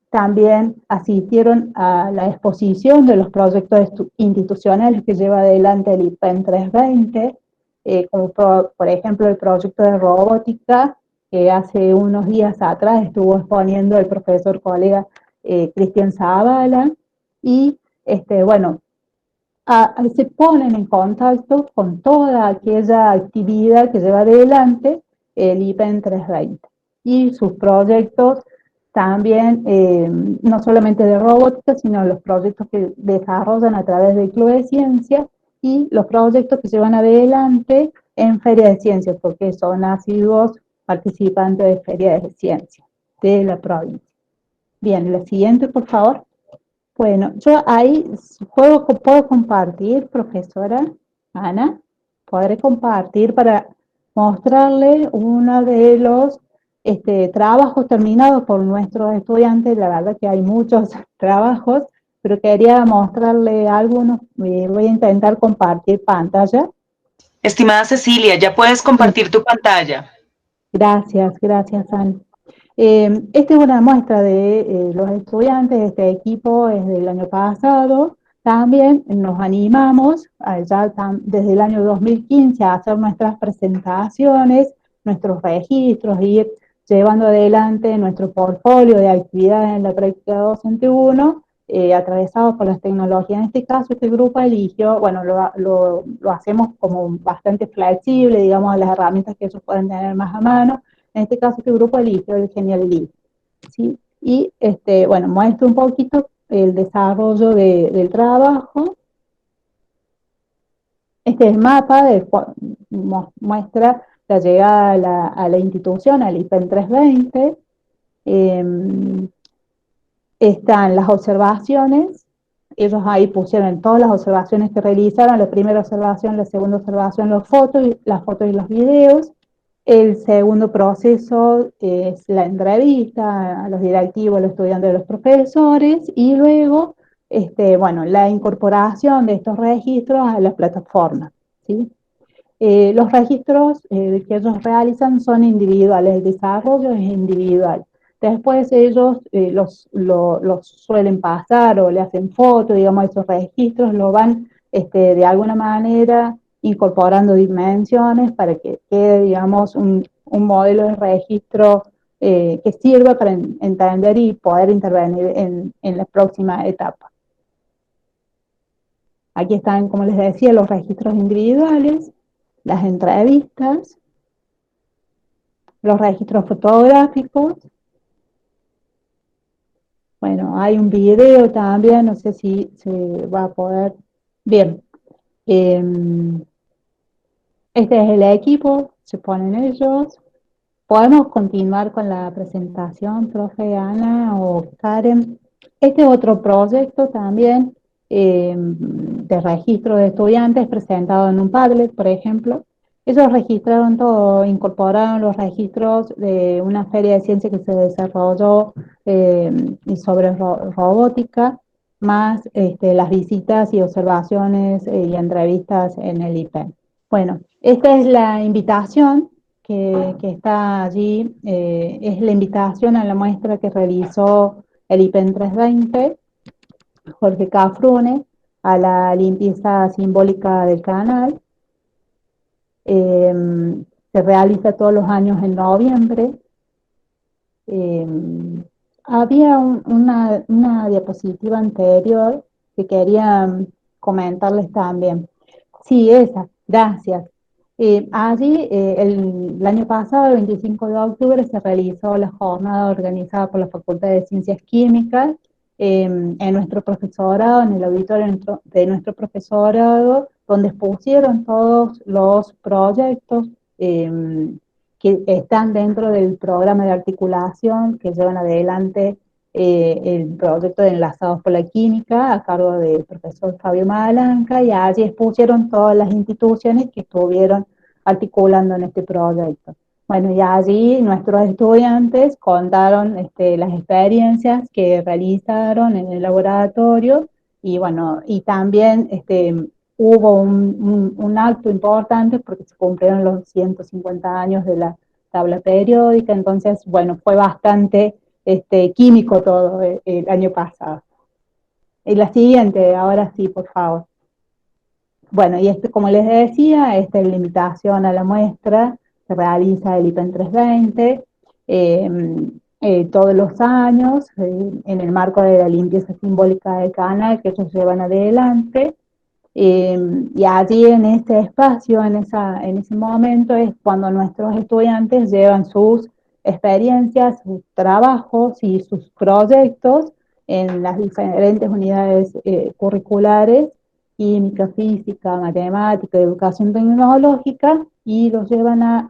También asistieron a la exposición de los proyectos institucionales que lleva adelante el IPEN 320, como por ejemplo el proyecto de robótica, que hace unos días atrás estuvo exponiendo el profesor colega Cristian Zavala, y bueno, se ponen en contacto con toda aquella actividad que lleva adelante el IPEN 320 y sus proyectos también, no solamente de robótica, sino los proyectos que desarrollan a través del Club de Ciencia y los proyectos que llevan adelante en Feria de Ciencias, porque son asiduos participantes de Feria de Ciencias de la provincia. Bien, la siguiente, por favor. Bueno, yo ahí puedo compartir, profesora Ana, podré compartir para mostrarle uno de los trabajos terminados por nuestros estudiantes. La verdad que hay muchos trabajos, pero quería mostrarle algunos. Voy a intentar compartir pantalla. Estimada Cecilia, ya puedes compartir tu pantalla. Gracias, Ana. Esta es una muestra de los estudiantes. Este equipo es del año pasado. También nos animamos desde el año 2015 a hacer nuestras presentaciones, nuestros registros, ir llevando adelante nuestro portfolio de actividades en la práctica docente 1, atravesado por las tecnologías. En este caso, este grupo eligió, bueno, lo hacemos como bastante flexible, digamos, las herramientas que ellos pueden tener más a mano. En este caso, este grupo eligió el Genial Lead, ¿sí? Y, bueno, muestro un poquito el desarrollo del trabajo. Este es el mapa, muestra la llegada a la institución, al IPEN 320. Están las observaciones. Ellos ahí pusieron todas las observaciones que realizaron, la primera observación, la segunda observación, las fotos y los videos. El segundo proceso es la entrevista a los directivos, a los estudiantes, a los profesores, y luego, bueno, la incorporación de estos registros a la plataforma, ¿sí? Los registros que ellos realizan son individuales, el desarrollo es individual. Después ellos los suelen pasar o le hacen fotos, digamos, esos registros, lo van de alguna manera incorporando dimensiones para que quede, digamos, un modelo de registro que sirva para entender y poder intervenir en la próxima etapa. Aquí están, como les decía, los registros individuales, las entrevistas, los registros fotográficos. Bueno, hay un video también, no sé si se va a poder. Bien. Este es el equipo, se ponen ellos. Podemos continuar con la presentación, profe Ana o Karen. Este es otro proyecto también de registro de estudiantes presentado en un Padlet, por ejemplo. Ellos registraron todo, incorporaron los registros de una feria de ciencia que se desarrolló sobre robótica, más las visitas y observaciones y entrevistas en el IPEN. Bueno, esta es la invitación que está allí, es la invitación a la muestra que realizó el IPEN 320, Jorge Cafrune, a la limpieza simbólica del canal. Se realiza todos los años en noviembre. Había una diapositiva anterior que quería comentarles también. Sí, esa, gracias. Allí, el año pasado, el 25 de octubre, se realizó la jornada organizada por la Facultad de Ciencias Químicas en nuestro profesorado, en el auditorio de nuestro profesorado, donde expusieron todos los proyectos que están dentro del programa de articulación que llevan adelante el proyecto de Enlazados por la Química a cargo del profesor Fabio Malanca, y allí expusieron todas las instituciones que estuvieron articulando en este proyecto. Bueno, y allí nuestros estudiantes contaron las experiencias que realizaron en el laboratorio, y bueno, y también hubo un acto importante porque se cumplieron los 150 años de la tabla periódica. Entonces, bueno, fue bastante químico todo el año pasado. Y la siguiente, ahora sí, por favor. Bueno, y como les decía, esta es la invitación a la muestra, se realiza el IPEN 320 todos los años, en el marco de la limpieza simbólica del canal que ellos llevan adelante. Y allí en este espacio, en ese momento, es cuando nuestros estudiantes llevan sus experiencias, sus trabajos y sus proyectos en las diferentes unidades curriculares, química, física, matemática, educación tecnológica, y los llevan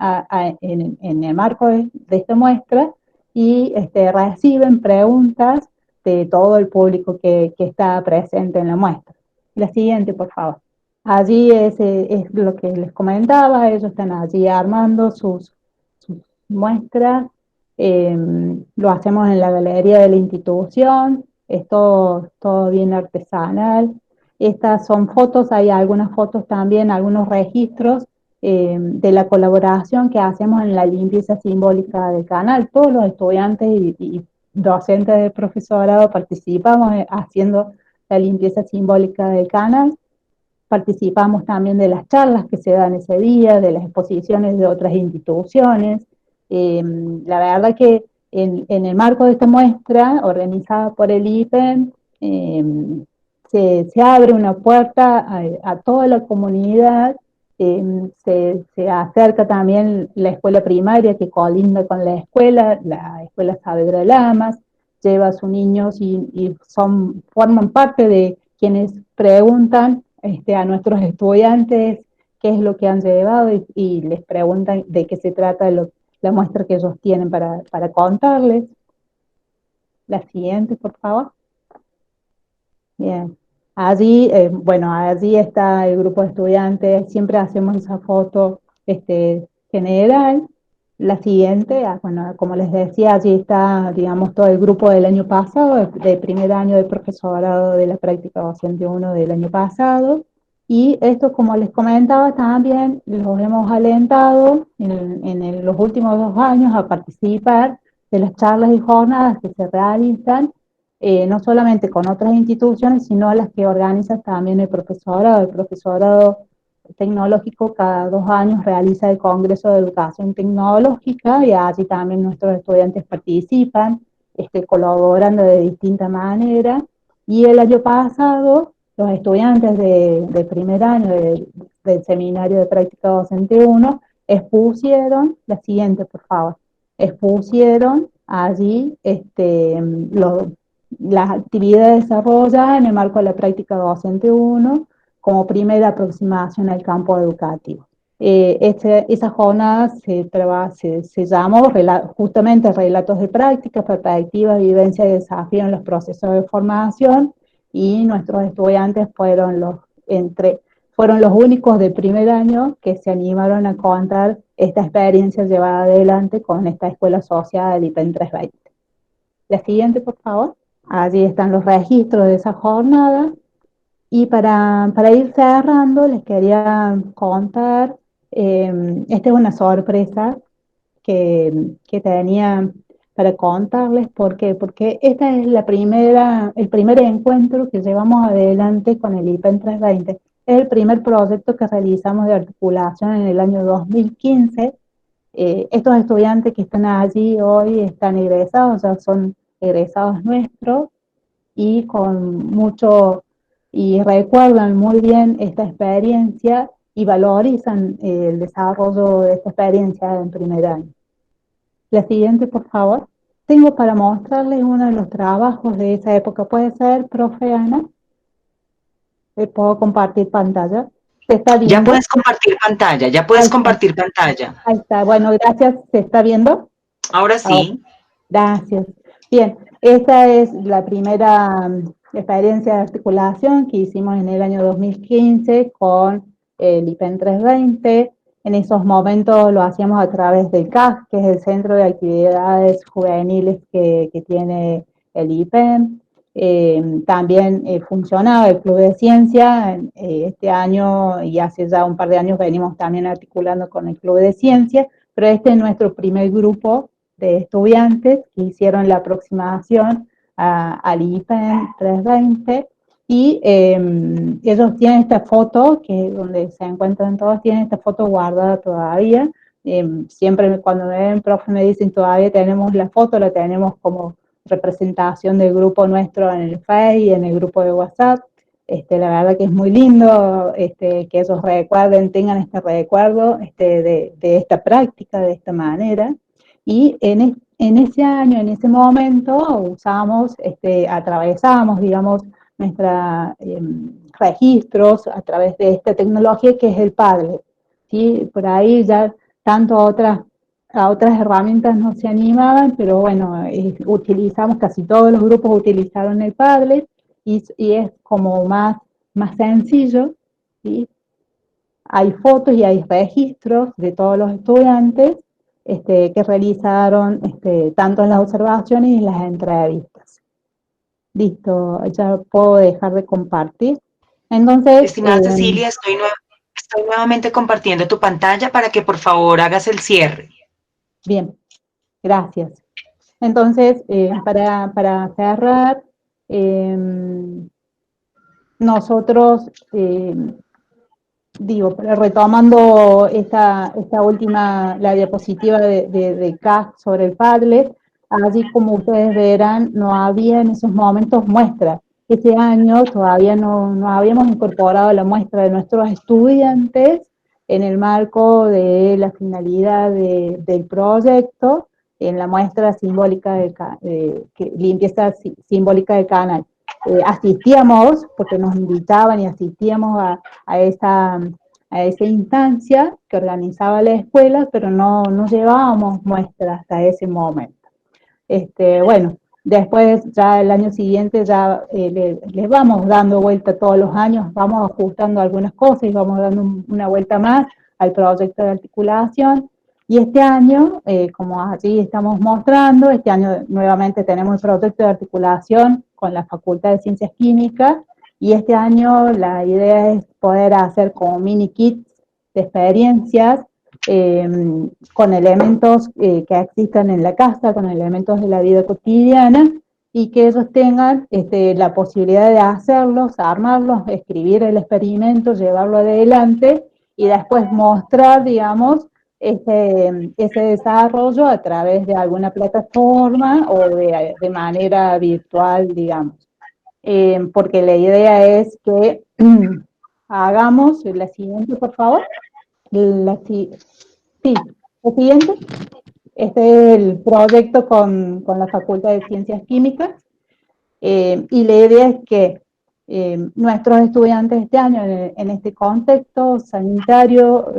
en el marco de esta muestra, y reciben preguntas de todo el público que está presente en la muestra. La siguiente, por favor. Allí es lo que les comentaba, ellos están allí armando sus muestras, lo hacemos en la galería de la institución, es todo bien artesanal. Estas son fotos, hay algunas fotos también, algunos registros de la colaboración que hacemos en la limpieza simbólica del canal. Todos los estudiantes y docentes del profesorado participamos haciendo la limpieza simbólica del canal. Participamos también de las charlas que se dan ese día, de las exposiciones de otras instituciones. La verdad que en el marco de esta muestra, organizada por el IPEN, se abre una puerta a toda la comunidad, se acerca también la escuela primaria que colinda con la escuela Saavedra de Lamas, lleva a sus niños y forman parte de quienes preguntan a nuestros estudiantes qué es lo que han llevado y les preguntan de qué se trata la muestra que ellos tienen para contarles. La siguiente, por favor. Bien. Allí, bueno, allí está el grupo de estudiantes, siempre hacemos esa foto general. La siguiente, bueno, como les decía, allí está, digamos, todo el grupo del año pasado, de primer año de profesorado de la práctica docente 1 del año pasado. Y esto, como les comentaba, también los hemos alentado en los últimos 2 años a participar de las charlas y jornadas que se realizan no solamente con otras instituciones, sino a las que organiza también el profesorado. El profesorado tecnológico cada 2 años realiza el Congreso de Educación Tecnológica y allí también nuestros estudiantes participan, colaborando de distinta manera. Y el año pasado, los estudiantes de primer año del Seminario de Práctica Docente 1 expusieron, la siguiente por favor, expusieron allí las actividades desarrolladas en el marco de la práctica docente 1 como primera aproximación al campo educativo. Esa jornada se llamó justamente Relatos de Práctica, Perspectivas, Vivencia y Desafío en los Procesos de Formación, y nuestros estudiantes fueron los únicos de primer año que se animaron a contar esta experiencia llevada adelante con esta escuela asociada del IPEN 320. La siguiente, por favor. Allí están los registros de esa jornada. Y para ir cerrando, les quería contar, esta es una sorpresa que tenía para contarles. ¿Por qué? Porque esta es el primer encuentro que llevamos adelante con el IPEN 320. Es el primer proyecto que realizamos de articulación en el año 2015. Estos estudiantes que están allí hoy están egresados, ya son egresados nuestros, y recuerdan muy bien esta experiencia y valorizan el desarrollo de esta experiencia en primer año. La siguiente, por favor. Tengo para mostrarles uno de los trabajos de esa época. ¿Puede ser, profe Ana? ¿Puedo compartir pantalla? ¿Se está viendo? Ya puedes compartir pantalla, ya puedes compartir pantalla. Ahí está, bueno, gracias. ¿Se está viendo? Ahora sí. Gracias. Bien, esta es la primera experiencia de articulación que hicimos en el año 2015 con el IPEN 320. En esos momentos lo hacíamos a través del CAJ, que es el Centro de Actividades Juveniles que tiene el IPEN. También funcionaba el Club de Ciencia. Este año y hace ya un par de años venimos también articulando con el Club de Ciencia, pero este es nuestro primer grupo de estudiantes que hicieron la aproximación al IPEN 320, y ellos tienen esta foto, que donde se encuentran todos, tienen esta foto guardada todavía. Siempre cuando me ven, profe, me dicen todavía tenemos la foto, la tenemos como representación del grupo nuestro en el Face y en el grupo de WhatsApp. La verdad que es muy lindo que ellos recuerden, tengan este recuerdo de esta práctica, de esta manera. Y en ese año, en ese momento, atravesamos, digamos, nuestros registros a través de esta tecnología que es el Padlet, ¿sí? Por ahí ya tanto a otras herramientas no se animaban, pero bueno, utilizamos, casi todos los grupos utilizaron el Padlet, y es como más sencillo, ¿sí? Hay fotos y hay registros de todos los estudiantes que realizaron tanto en las observaciones y en las entrevistas. Listo, ya puedo dejar de compartir. Entonces, Estimada Cecilia, estoy nuevamente compartiendo tu pantalla para que por favor hagas el cierre. bien, gracias. Entonces, para cerrar, nosotros, retomando esta última, la diapositiva de CAS sobre el Padlet, allí como ustedes verán, no había en esos momentos muestras. Este año todavía no habíamos incorporado la muestra de nuestros estudiantes en el marco de la finalidad del proyecto, en la muestra simbólica limpieza simbólica del canal. Asistíamos, porque nos invitaban y asistíamos a esa instancia que organizaba la escuela, pero no llevábamos muestras hasta ese momento. Bueno, después ya el año siguiente ya les vamos dando vuelta todos los años, vamos ajustando algunas cosas y vamos dando una vuelta más al proyecto de articulación. Y este año, como allí estamos mostrando, este año nuevamente tenemos el proyecto de articulación con la Facultad de Ciencias Químicas, y este año la idea es poder hacer como mini kits de experiencias con elementos que existan en la casa, con elementos de la vida cotidiana, y que ellos tengan la posibilidad de hacerlos, armarlos, escribir el experimento, llevarlo adelante, y después mostrar, digamos, ese desarrollo a través de alguna plataforma o de manera virtual, digamos. Porque la idea es que hagamos la siguiente, por favor. Sí, la siguiente. Este es el proyecto con la Facultad de Ciencias Químicas, y la idea es que nuestros estudiantes este año, en este contexto sanitario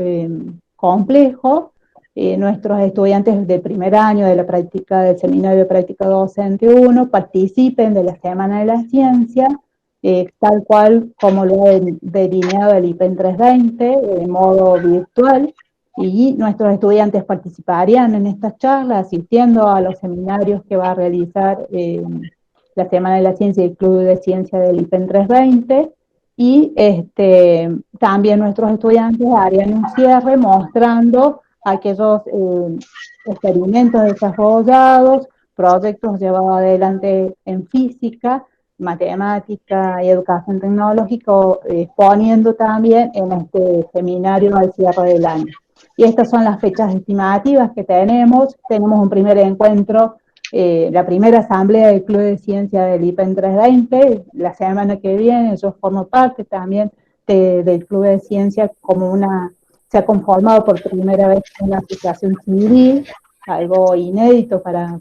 complejo, nuestros estudiantes de primer año de la práctica del Seminario de Práctica Docente 1 participen de la Semana de la Ciencia, tal cual como lo ha delineado el IPEN 320, de modo virtual, y nuestros estudiantes participarían en estas charlas, asistiendo a los seminarios que va a realizar la Semana de la Ciencia y el Club de Ciencia del IPEN 320, y también nuestros estudiantes harían un cierre mostrando aquellos experimentos desarrollados, proyectos llevados adelante en física, matemática y educación tecnológica, exponiendo también en este seminario al cierre del año. Y estas son las fechas estimativas que tenemos. Tenemos un primer encuentro, la primera asamblea del Club de Ciencia del IPEN 320, la semana que viene. Yo formo parte también del Club de Ciencia, se ha conformado por primera vez una asociación civil, algo inédito para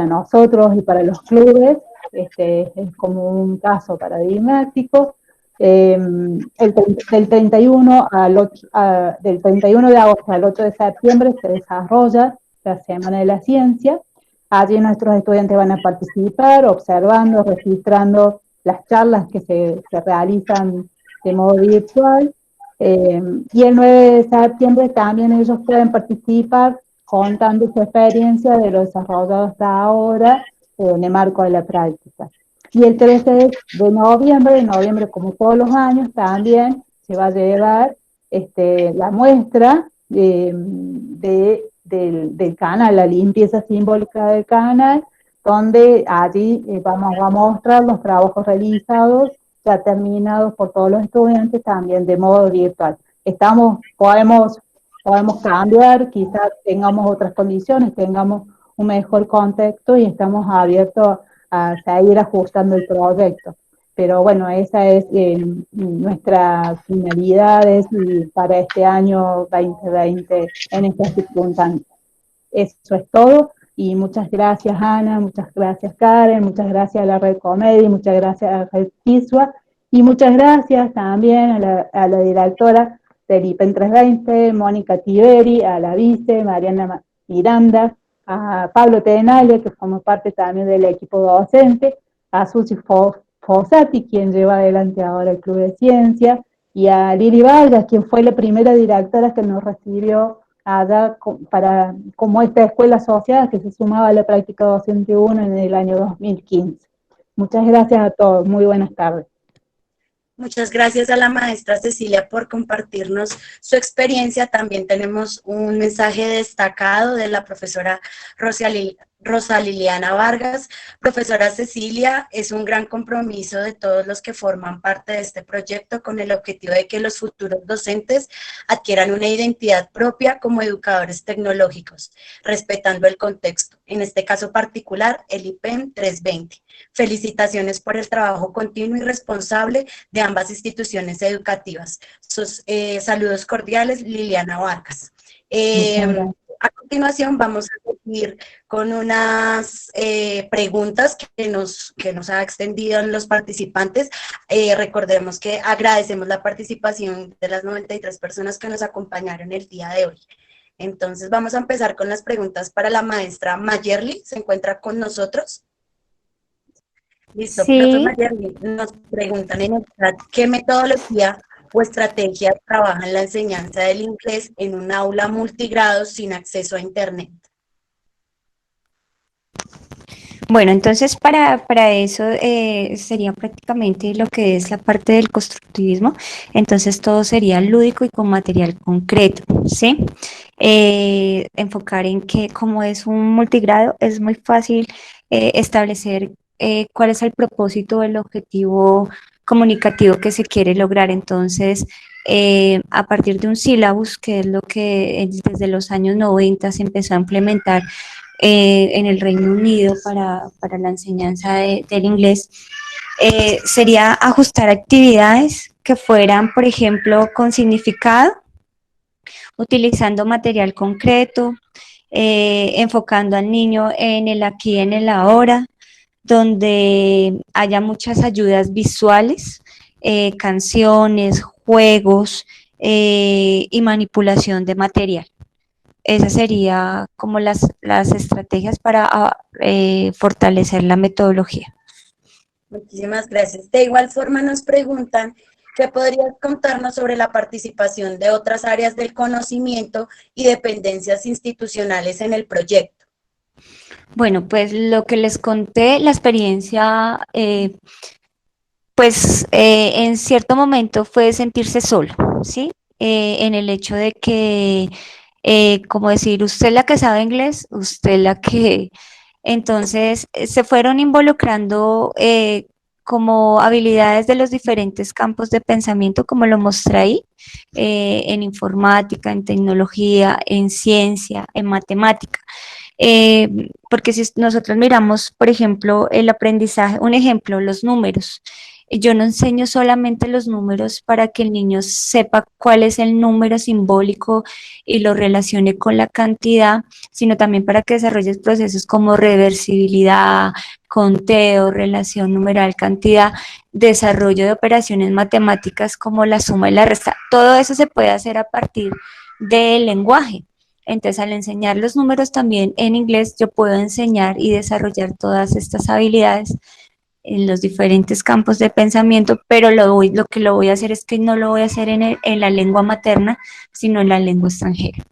nosotros y para los clubes. Es como un caso paradigmático. Del 31 de agosto al 8 de septiembre se desarrolla la Semana de la Ciencia. Allí nuestros estudiantes van a participar, observando, registrando las charlas que se realizan de modo virtual. Y el 9 de septiembre también ellos pueden participar contando su experiencia de lo desarrollado hasta ahora en el marco de la práctica. Y el 13 de noviembre, como todos los años, también se va a llevar la muestra del canal, la limpieza simbólica del canal, donde allí vamos a mostrar los trabajos realizados, ya terminados por todos los estudiantes, también de modo virtual. Podemos cambiar, quizás tengamos otras condiciones, tengamos un mejor contexto, y estamos abiertos a seguir ajustando el proyecto. Pero bueno, esa es nuestra finalidad para este año 2020 en estas circunstancias. Eso es todo, y muchas gracias Ana, muchas gracias Karen, muchas gracias a la Red Comedia, muchas gracias a Red Kiswa, y muchas gracias también a la directora del IPEN 320, Mónica Tiberi, a la vice, Mariana Miranda, a Pablo Tenaglia, que forma parte también del equipo docente, a Susi Fossati, quien lleva adelante ahora el Club de Ciencia, y a Lili Vargas, quien fue la primera directora que nos recibió allá como esta escuela asociada que se sumaba a la práctica docente 1 en el año 2015. Muchas gracias a todos. Muy buenas tardes. Muchas gracias a la maestra Cecilia por compartirnos su experiencia. También tenemos un mensaje destacado de la profesora Rosa Liliana Vargas. Profesora Cecilia, es un gran compromiso de todos los que forman parte de este proyecto con el objetivo de que los futuros docentes adquieran una identidad propia como educadores tecnológicos, respetando el contexto, en este caso particular, el IPEM 320. Felicitaciones por el trabajo continuo y responsable de ambas instituciones educativas. Saludos cordiales, Liliana Vargas. A continuación vamos a seguir con unas preguntas que nos ha extendido los participantes. Recordemos que agradecemos la participación de las 93 personas que nos acompañaron el día de hoy. Entonces vamos a empezar con las preguntas para la maestra Mayerly. ¿Se encuentra con nosotros? Listo, Sí. profe Mayerly, nos preguntan en el chat qué metodología o estrategia trabaja en la enseñanza del inglés en un aula multigrado sin acceso a internet. Bueno, entonces para eso sería prácticamente lo que es la parte del constructivismo. Entonces todo sería lúdico y con material concreto, ¿sí? Enfocar en que como es un multigrado, es muy fácil establecer cuál es el propósito, el objetivo comunicativo que se quiere lograr. Entonces, a partir de un sílabus, que es lo que desde los años 90 se empezó a implementar en el Reino Unido para la enseñanza del inglés, sería ajustar actividades que fueran, por ejemplo, con significado, utilizando material concreto, enfocando al niño en el aquí, en el ahora, donde haya muchas ayudas visuales, canciones, juegos y manipulación de material. Esas serían como las estrategias para fortalecer la metodología. Muchísimas gracias. De igual forma nos preguntan ¿qué podrías contarnos sobre la participación de otras áreas del conocimiento y dependencias institucionales en el proyecto? Bueno, pues lo que les conté, la experiencia, en cierto momento fue sentirse solo, ¿sí? En el hecho de que, como decir, usted es la que sabe inglés, usted es la que... Entonces, se fueron involucrando como habilidades de los diferentes campos de pensamiento, como lo mostré ahí, en informática, en tecnología, en ciencia, en matemática. Porque si nosotros miramos, por ejemplo, el aprendizaje, un ejemplo, los números. Yo no enseño solamente los números para que el niño sepa cuál es el número simbólico y lo relacione con la cantidad, sino también para que desarrolle procesos como reversibilidad, conteo, relación numeral, cantidad, desarrollo de operaciones matemáticas como la suma y la resta. Todo eso se puede hacer a partir del lenguaje. Entonces, al enseñar los números también en inglés, yo puedo enseñar y desarrollar todas estas habilidades en los diferentes campos de pensamiento, pero lo que lo voy a hacer es que no lo voy a hacer en la lengua materna, sino en la lengua extranjera.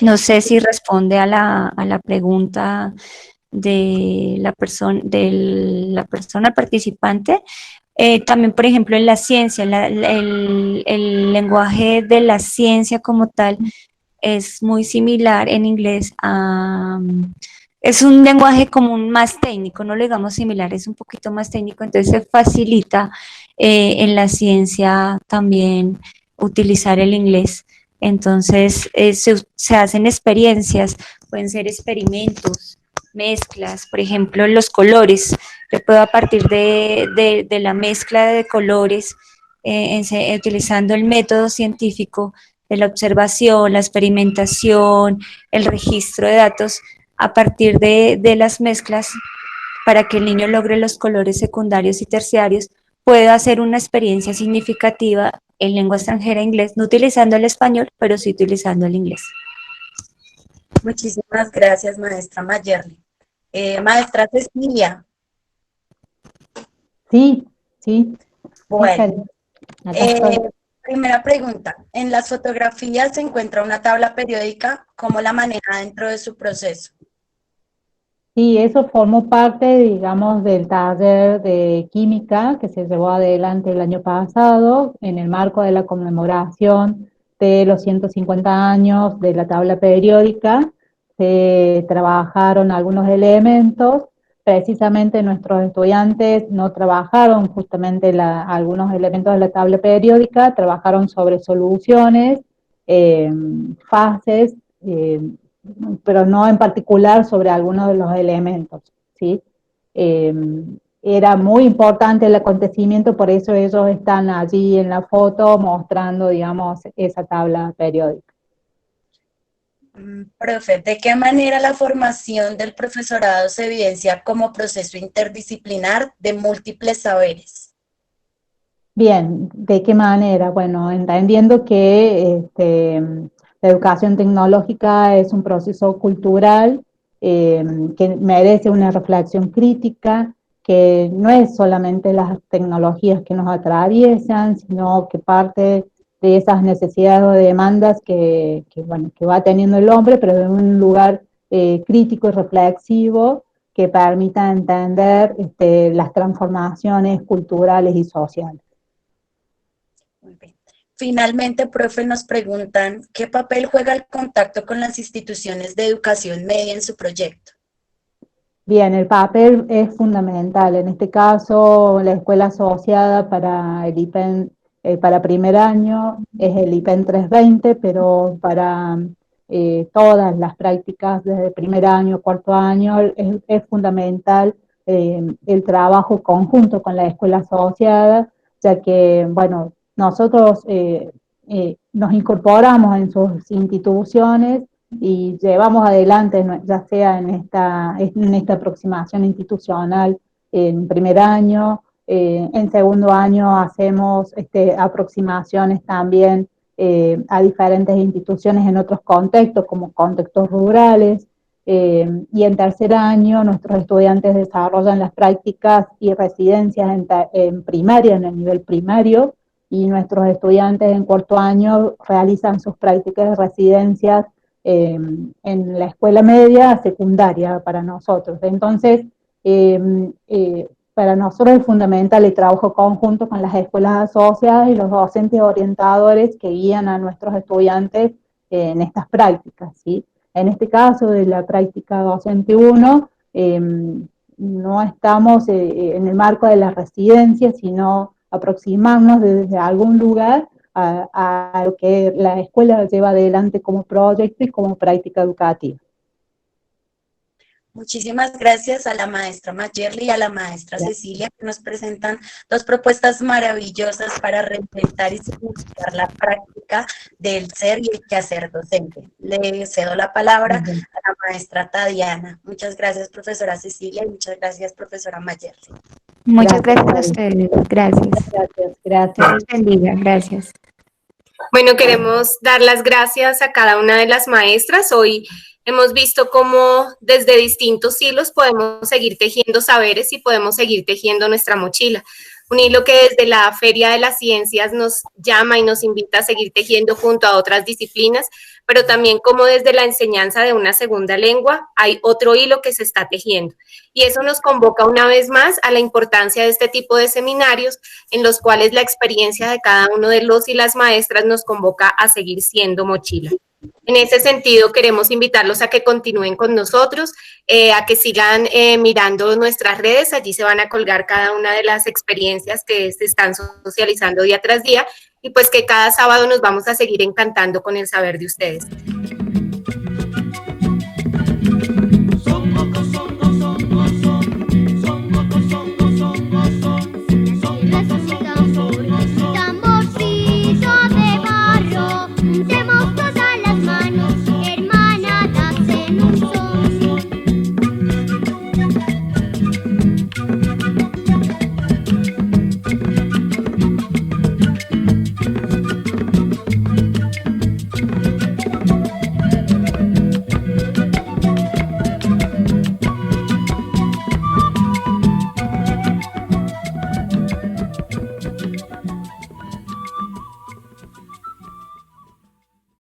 No sé si responde a la pregunta de la persona participante. También, por ejemplo, en la ciencia, el lenguaje de la ciencia como tal es muy similar en inglés a... Es un lenguaje común más técnico, no lo digamos similar, es un poquito más técnico, entonces se facilita en la ciencia también utilizar el inglés. Entonces se hacen experiencias, pueden ser experimentos, mezclas, por ejemplo, los colores. Yo puedo a partir de la mezcla de colores, utilizando el método científico de la observación, la experimentación, el registro de datos, a partir de las mezclas, para que el niño logre los colores secundarios y terciarios, puede hacer una experiencia significativa en lengua extranjera, inglés, no utilizando el español, pero sí utilizando el inglés. Muchísimas gracias, maestra Mayerly. Maestra Cecilia. Sí. Bueno, Acá estoy. primera pregunta. En las fotografías se encuentra una tabla periódica. ¿Cómo la maneja dentro de su proceso? Sí, eso formó parte, digamos, del taller de química que se llevó adelante el año pasado en el marco de la conmemoración de los 150 años de la tabla periódica. Se trabajaron algunos elementos, precisamente nuestros estudiantes no trabajaron justamente algunos elementos de la tabla periódica, trabajaron sobre soluciones, fases, pero no en particular sobre algunos de los elementos, ¿sí? Eh, Era muy importante el acontecimiento, por eso ellos están allí en la foto mostrando, digamos, esa tabla periódica. Profe, ¿de qué manera la formación del profesorado se evidencia como proceso interdisciplinar de múltiples saberes? Bien, ¿de qué manera? Bueno, entendiendo que la educación tecnológica es un proceso cultural que merece una reflexión crítica, que no es solamente las tecnologías que nos atraviesan, sino que parte de esas necesidades o demandas bueno, que va teniendo el hombre, pero en un lugar crítico y reflexivo que permita entender las transformaciones culturales y sociales. Muy bien. Finalmente, profe, nos preguntan, ¿qué papel juega el contacto con las instituciones de educación media en su proyecto? Bien, el papel es fundamental. En este caso, la escuela asociada para el IPEN, para primer año, es el IPEN 320, pero para todas las prácticas desde primer año, cuarto año, es fundamental el trabajo conjunto con la escuela asociada, ya que, bueno, nosotros nos incorporamos en sus instituciones y llevamos adelante, ya sea en esta aproximación institucional en primer año, en segundo año hacemos aproximaciones también a diferentes instituciones en otros contextos, como contextos rurales, y en tercer año nuestros estudiantes desarrollan las prácticas y residencias en primaria, en el nivel primario, y nuestros estudiantes en cuarto año realizan sus prácticas de residencias en la escuela media secundaria para nosotros. Entonces, para nosotros es fundamental el trabajo conjunto con las escuelas asociadas y los docentes orientadores que guían a nuestros estudiantes en estas prácticas, ¿sí? En este caso de la práctica docente 1, no estamos en el marco de la residencia, sino aproximarnos desde algún lugar a lo que la escuela lleva adelante como proyecto y como práctica educativa. Muchísimas gracias a la maestra Mayerly y a la maestra Cecilia, que nos presentan dos propuestas maravillosas para reinventar y significar la práctica del ser y el quehacer docente. Le cedo la palabra a la maestra Tadiana. Muchas gracias, profesora Cecilia, y muchas gracias, profesora Mayerly. Muchas gracias a ustedes. Gracias. Gracias. Dios bendiga. Gracias. Bueno, queremos dar las gracias a cada una de las maestras. Hoy hemos visto cómo desde distintos hilos podemos seguir tejiendo saberes y podemos seguir tejiendo nuestra mochila. Un hilo que desde la Feria de las Ciencias nos llama y nos invita a seguir tejiendo junto a otras disciplinas, pero también como desde la enseñanza de una segunda lengua hay otro hilo que se está tejiendo. Y eso nos convoca una vez más a la importancia de este tipo de seminarios en los cuales la experiencia de cada uno de los y las maestras nos convoca a seguir siendo mochila. En ese sentido, queremos invitarlos a que continúen con nosotros, a que sigan mirando nuestras redes. Allí se van a colgar cada una de las experiencias que se están socializando día tras día y pues que cada sábado nos vamos a seguir encantando con el saber de ustedes.